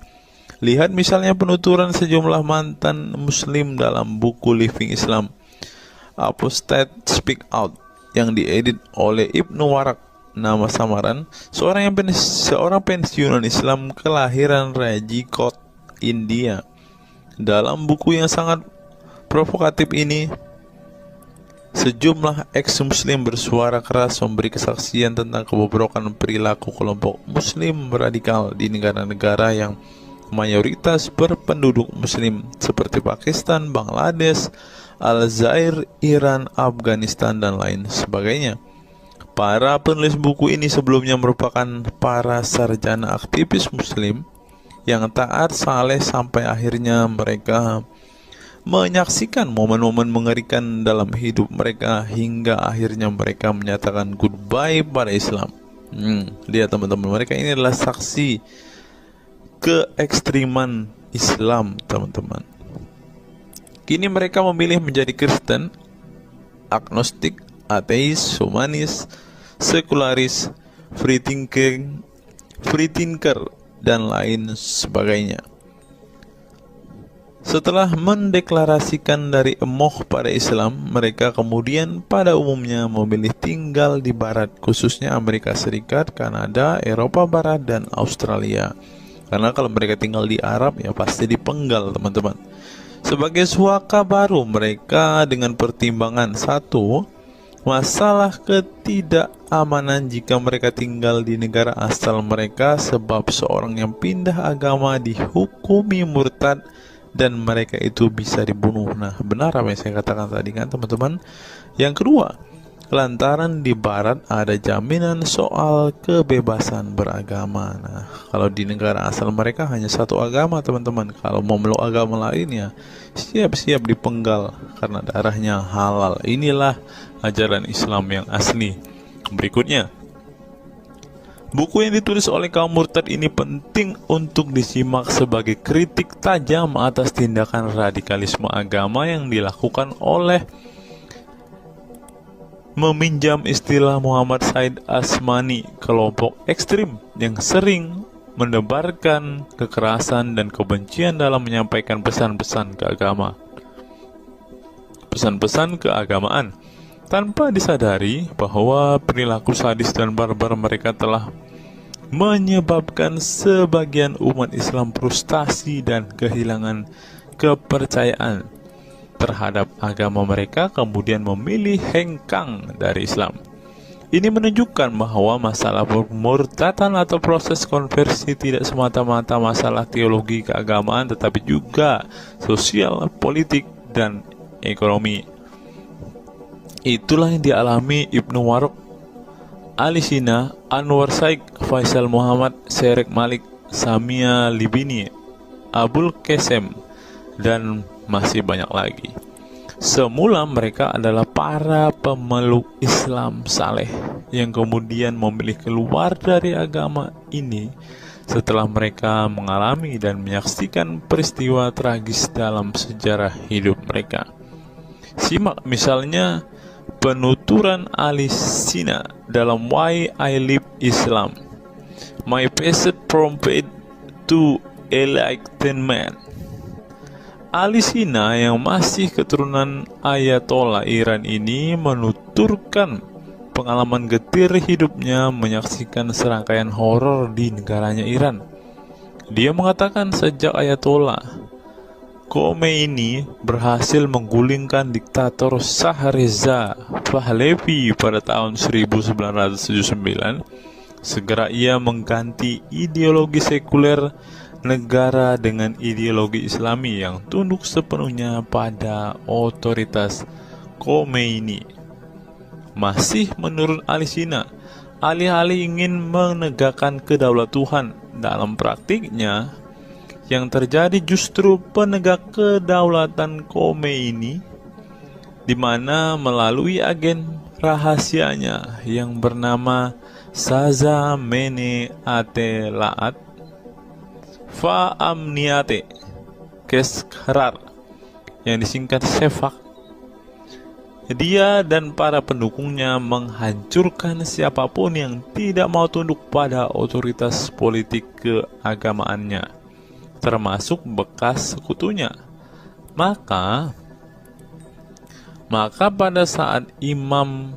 Lihat misalnya penuturan sejumlah mantan muslim dalam buku Living Islam, Apostate Speak Out, yang diedit oleh Ibnu Warak, nama samaran, seorang pensiunan Islam kelahiran Rajkot, India. Dalam buku yang sangat provokatif ini, sejumlah ex-muslim bersuara keras memberi kesaksian tentang kebobrokan perilaku kelompok muslim radikal di negara-negara yang mayoritas berpenduduk muslim seperti Pakistan, Bangladesh, Aljazair, Iran, Afghanistan, dan lain sebagainya. Para penulis buku ini sebelumnya merupakan para sarjana aktivis muslim yang taat saleh sampai akhirnya mereka menyaksikan momen-momen mengerikan dalam hidup mereka hingga akhirnya mereka menyatakan goodbye pada Islam. Lihat teman-teman, mereka ini adalah saksi keekstriman Islam, teman-teman. Kini mereka memilih menjadi Kristen, agnostik, ateis, humanis, sekularis, free thinker, dan lain sebagainya. Setelah mendeklarasikan dari emoh pada Islam, mereka kemudian pada umumnya memilih tinggal di Barat, khususnya Amerika Serikat, Kanada, Eropa Barat, dan Australia. Karena kalau mereka tinggal di Arab ya pasti dipenggal, teman-teman. Sebagai suaka baru mereka dengan pertimbangan satu, masalah ketidakamanan jika mereka tinggal di negara asal mereka, sebab seorang yang pindah agama dihukumi murtad dan mereka itu bisa dibunuh. Nah, benar apa yang saya katakan tadi kan, teman-teman. Yang kedua, lantaran di Barat ada jaminan soal kebebasan beragama. Nah, kalau di negara asal mereka hanya satu agama, teman-teman. Kalau mau meluk agama lainnya, siap-siap dipenggal karena darahnya halal. Inilah ajaran Islam yang asli. Berikutnya, buku yang ditulis oleh kaum murtad ini penting untuk disimak sebagai kritik tajam atas tindakan radikalisme agama yang dilakukan oleh, meminjam istilah Muhammad Said Asmani, kelompok ekstrim yang sering menebarkan kekerasan dan kebencian dalam menyampaikan pesan-pesan keagamaan, tanpa disadari bahwa perilaku sadis dan barbar mereka telah menyebabkan sebagian umat Islam frustasi dan kehilangan kepercayaan terhadap agama mereka, kemudian memilih hengkang dari Islam. Ini menunjukkan bahwa masalah pemurtadan atau proses konversi tidak semata-mata masalah teologi keagamaan, tetapi juga sosial, politik, dan ekonomi. Itulah yang dialami Ibnu Warok, Ali Sina, Anwar Saik, Faisal Muhammad, Syarek Malik, Samia Libini, Abul Qasem, dan masih banyak lagi. Semula mereka adalah para pemeluk Islam saleh yang kemudian memilih keluar dari agama ini setelah mereka mengalami dan menyaksikan peristiwa tragis dalam sejarah hidup mereka. Simak misalnya penuturan Ali Sina dalam Why I Live Islam. My passage from faith to enlightenment. Ali Sina yang masih keturunan Ayatollah Iran ini menuturkan pengalaman getir hidupnya menyaksikan serangkaian horor di negaranya Iran. Dia mengatakan sejak Ayatollah Khomeini berhasil menggulingkan diktator Shah Reza Pahlavi pada tahun 1979, segera ia mengganti ideologi sekuler negara dengan ideologi Islami yang tunduk sepenuhnya pada otoritas Khomeini. Masih menurut Ali Sina, alih-alih ingin menegakkan kedaulat Tuhan, dalam praktiknya yang terjadi justru penegak kedaulatan Khomeini, di mana melalui agen rahasianya yang bernama Saza Mene Ate Laat Fa Amniate Keskharar yang disingkat Shefak, dia dan para pendukungnya menghancurkan siapapun yang tidak mau tunduk pada otoritas politik keagamaannya, termasuk bekas sekutunya. Maka pada saat Imam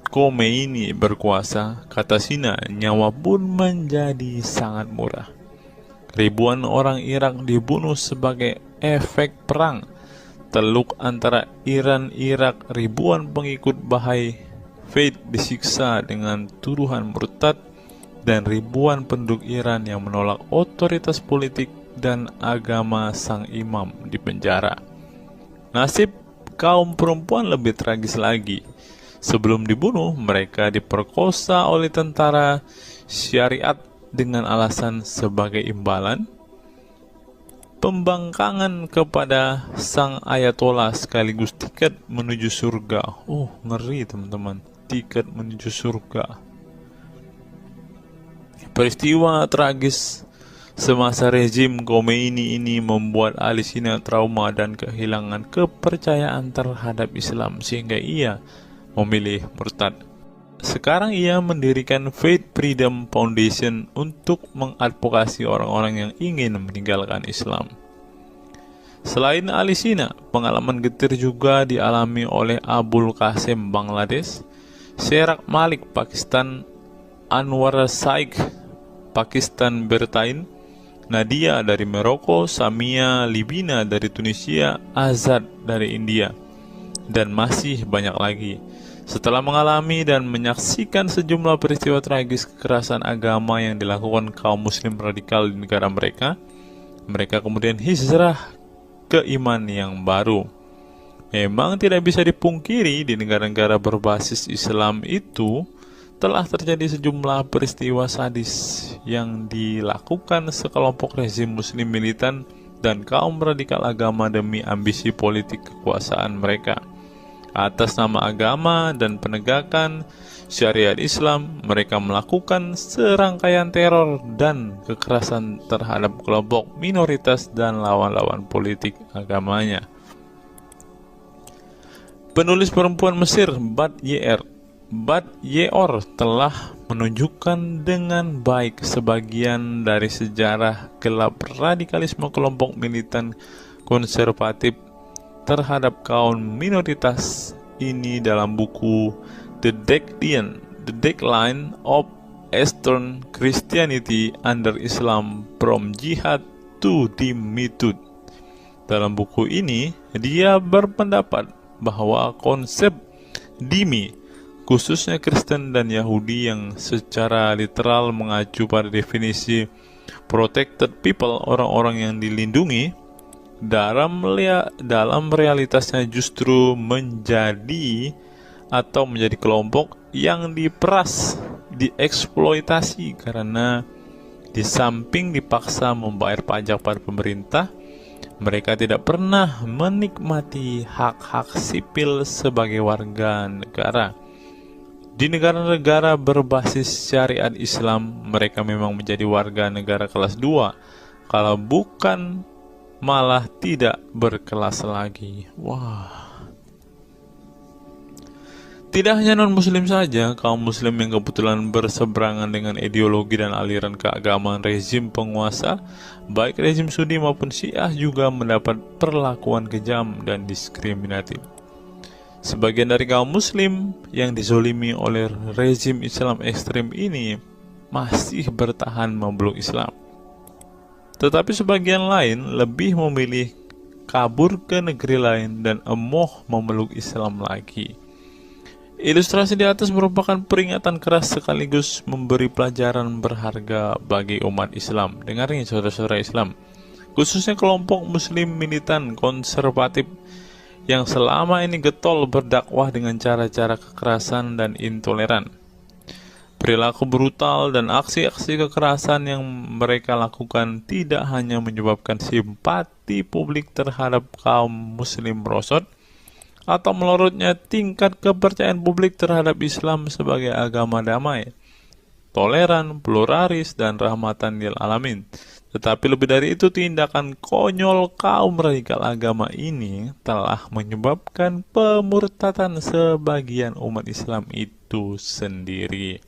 Khomeini berkuasa, kata Sina, nyawa pun menjadi sangat murah. Ribuan orang Irak dibunuh sebagai efek perang. Teluk antara Iran-Irak, ribuan pengikut Bahai Faith disiksa dengan tuduhan murtad, dan ribuan penduduk Iran yang menolak otoritas politik dan agama sang imam di penjara. Nasib kaum perempuan lebih tragis lagi. Sebelum dibunuh, mereka diperkosa oleh tentara syariat dengan alasan sebagai imbalan pembangkangan kepada sang Ayatollah sekaligus tiket menuju surga. Oh, ngeri teman-teman, tiket menuju surga. Peristiwa tragis semasa rezim Khomeini ini membuat Ali Sina trauma dan kehilangan kepercayaan terhadap Islam sehingga ia memilih murtad. Sekarang ia mendirikan Faith Freedom Foundation untuk mengadvokasi orang-orang yang ingin meninggalkan Islam. Selain Ali Sina, pengalaman getir juga dialami oleh Abul Qasim Bangladesh, Sherak Malik Pakistan, Anwar Saik Pakistan Bertain, Nadia dari Maroko, Samia Libina dari Tunisia, Azad dari India, dan masih banyak lagi. Setelah mengalami dan menyaksikan sejumlah peristiwa tragis kekerasan agama yang dilakukan kaum muslim radikal di negara mereka, mereka kemudian hijrah ke iman yang baru. Memang tidak bisa dipungkiri di negara-negara berbasis Islam itu telah terjadi sejumlah peristiwa sadis yang dilakukan sekelompok rezim muslim militan dan kaum radikal agama demi ambisi politik kekuasaan mereka. Atas nama agama dan penegakan syariat Islam, mereka melakukan serangkaian teror dan kekerasan terhadap kelompok minoritas dan lawan-lawan politik agamanya. Penulis perempuan Mesir Bat Ye'or telah menunjukkan dengan baik sebagian dari sejarah gelap radikalisme kelompok militan konservatif terhadap kaum minoritas ini dalam buku The Decline of Eastern Christianity Under Islam From Jihad to Dhimmitud. Dalam buku ini, dia berpendapat bahwa konsep dhimmi, khususnya Kristen dan Yahudi yang secara literal mengacu pada definisi protected people, orang-orang yang dilindungi, dalam realitasnya justru menjadi kelompok yang diperas, dieksploitasi karena di samping dipaksa membayar pajak pada pemerintah, mereka tidak pernah menikmati hak-hak sipil sebagai warga negara. Di negara-negara berbasis syariat Islam, mereka memang menjadi warga negara kelas 2, kalau bukan malah tidak berkelas lagi. Wah. Tidak hanya non-muslim saja, kaum muslim yang kebetulan berseberangan dengan ideologi dan aliran keagamaan rezim penguasa, baik rezim Sunni maupun Syiah, juga mendapat perlakuan kejam dan diskriminatif. Sebagian dari kaum muslim yang dizolimi oleh rezim Islam ekstrim ini masih bertahan memeluk Islam. Tetapi sebagian lain lebih memilih kabur ke negeri lain dan emoh memeluk Islam lagi. Ilustrasi di atas merupakan peringatan keras sekaligus memberi pelajaran berharga bagi umat Islam. Dengarnya saudara-saudara Islam, khususnya kelompok muslim militan konservatif yang selama ini getol berdakwah dengan cara-cara kekerasan dan intoleran. Perilaku brutal dan aksi-aksi kekerasan yang mereka lakukan tidak hanya menyebabkan simpati publik terhadap kaum muslim merosot, atau melorotnya tingkat kepercayaan publik terhadap Islam sebagai agama damai, toleran, pluralis, dan rahmatan lil alamin. Tetapi lebih dari itu, tindakan konyol kaum radikal agama ini telah menyebabkan pemurtadan sebagian umat Islam itu sendiri.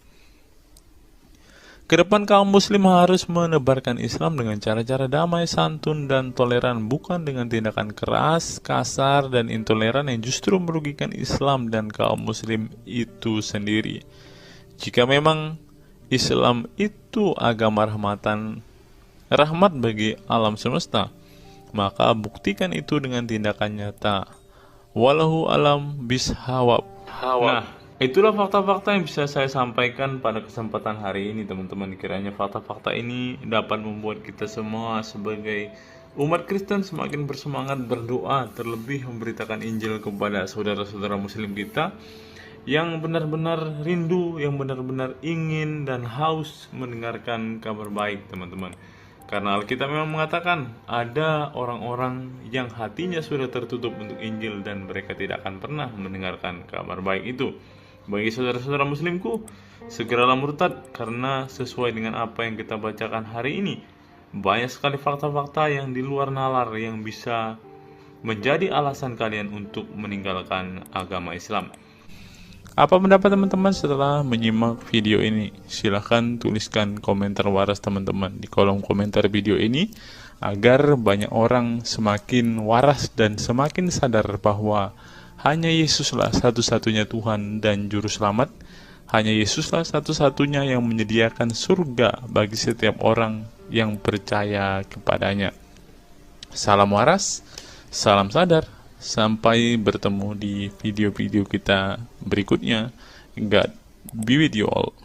Kedepan kaum muslim harus menebarkan Islam dengan cara-cara damai, santun, dan toleran, bukan dengan tindakan keras, kasar, dan intoleran yang justru merugikan Islam dan kaum muslim itu sendiri. Jika memang Islam itu agama rahmat bagi alam semesta, maka buktikan itu dengan tindakan nyata. Wallahu alam bishawab. Nah, itulah fakta-fakta yang bisa saya sampaikan pada kesempatan hari ini, teman-teman. Kiranya fakta-fakta ini dapat membuat kita semua sebagai umat Kristen semakin bersemangat berdoa, terlebih memberitakan Injil kepada saudara-saudara muslim kita yang benar-benar rindu, yang benar-benar ingin dan haus mendengarkan kabar baik, teman-teman. Karena Alkitab memang mengatakan ada orang-orang yang hatinya sudah tertutup untuk Injil dan mereka tidak akan pernah mendengarkan kabar baik itu. Bagi saudara-saudara muslimku, segeralah murtad, karena sesuai dengan apa yang kita bacakan hari ini, banyak sekali fakta-fakta yang di luar nalar yang bisa menjadi alasan kalian untuk meninggalkan agama Islam. Apa pendapat teman-teman setelah menyimak video ini? Silahkan tuliskan komentar waras teman-teman di kolom komentar video ini, agar banyak orang semakin waras dan semakin sadar bahwa hanya Yesuslah satu-satunya Tuhan dan Juru Selamat. Hanya Yesuslah satu-satunya yang menyediakan surga bagi setiap orang yang percaya kepadanya. Salam waras, salam sadar. Sampai bertemu di video-video kita berikutnya. God be with you all.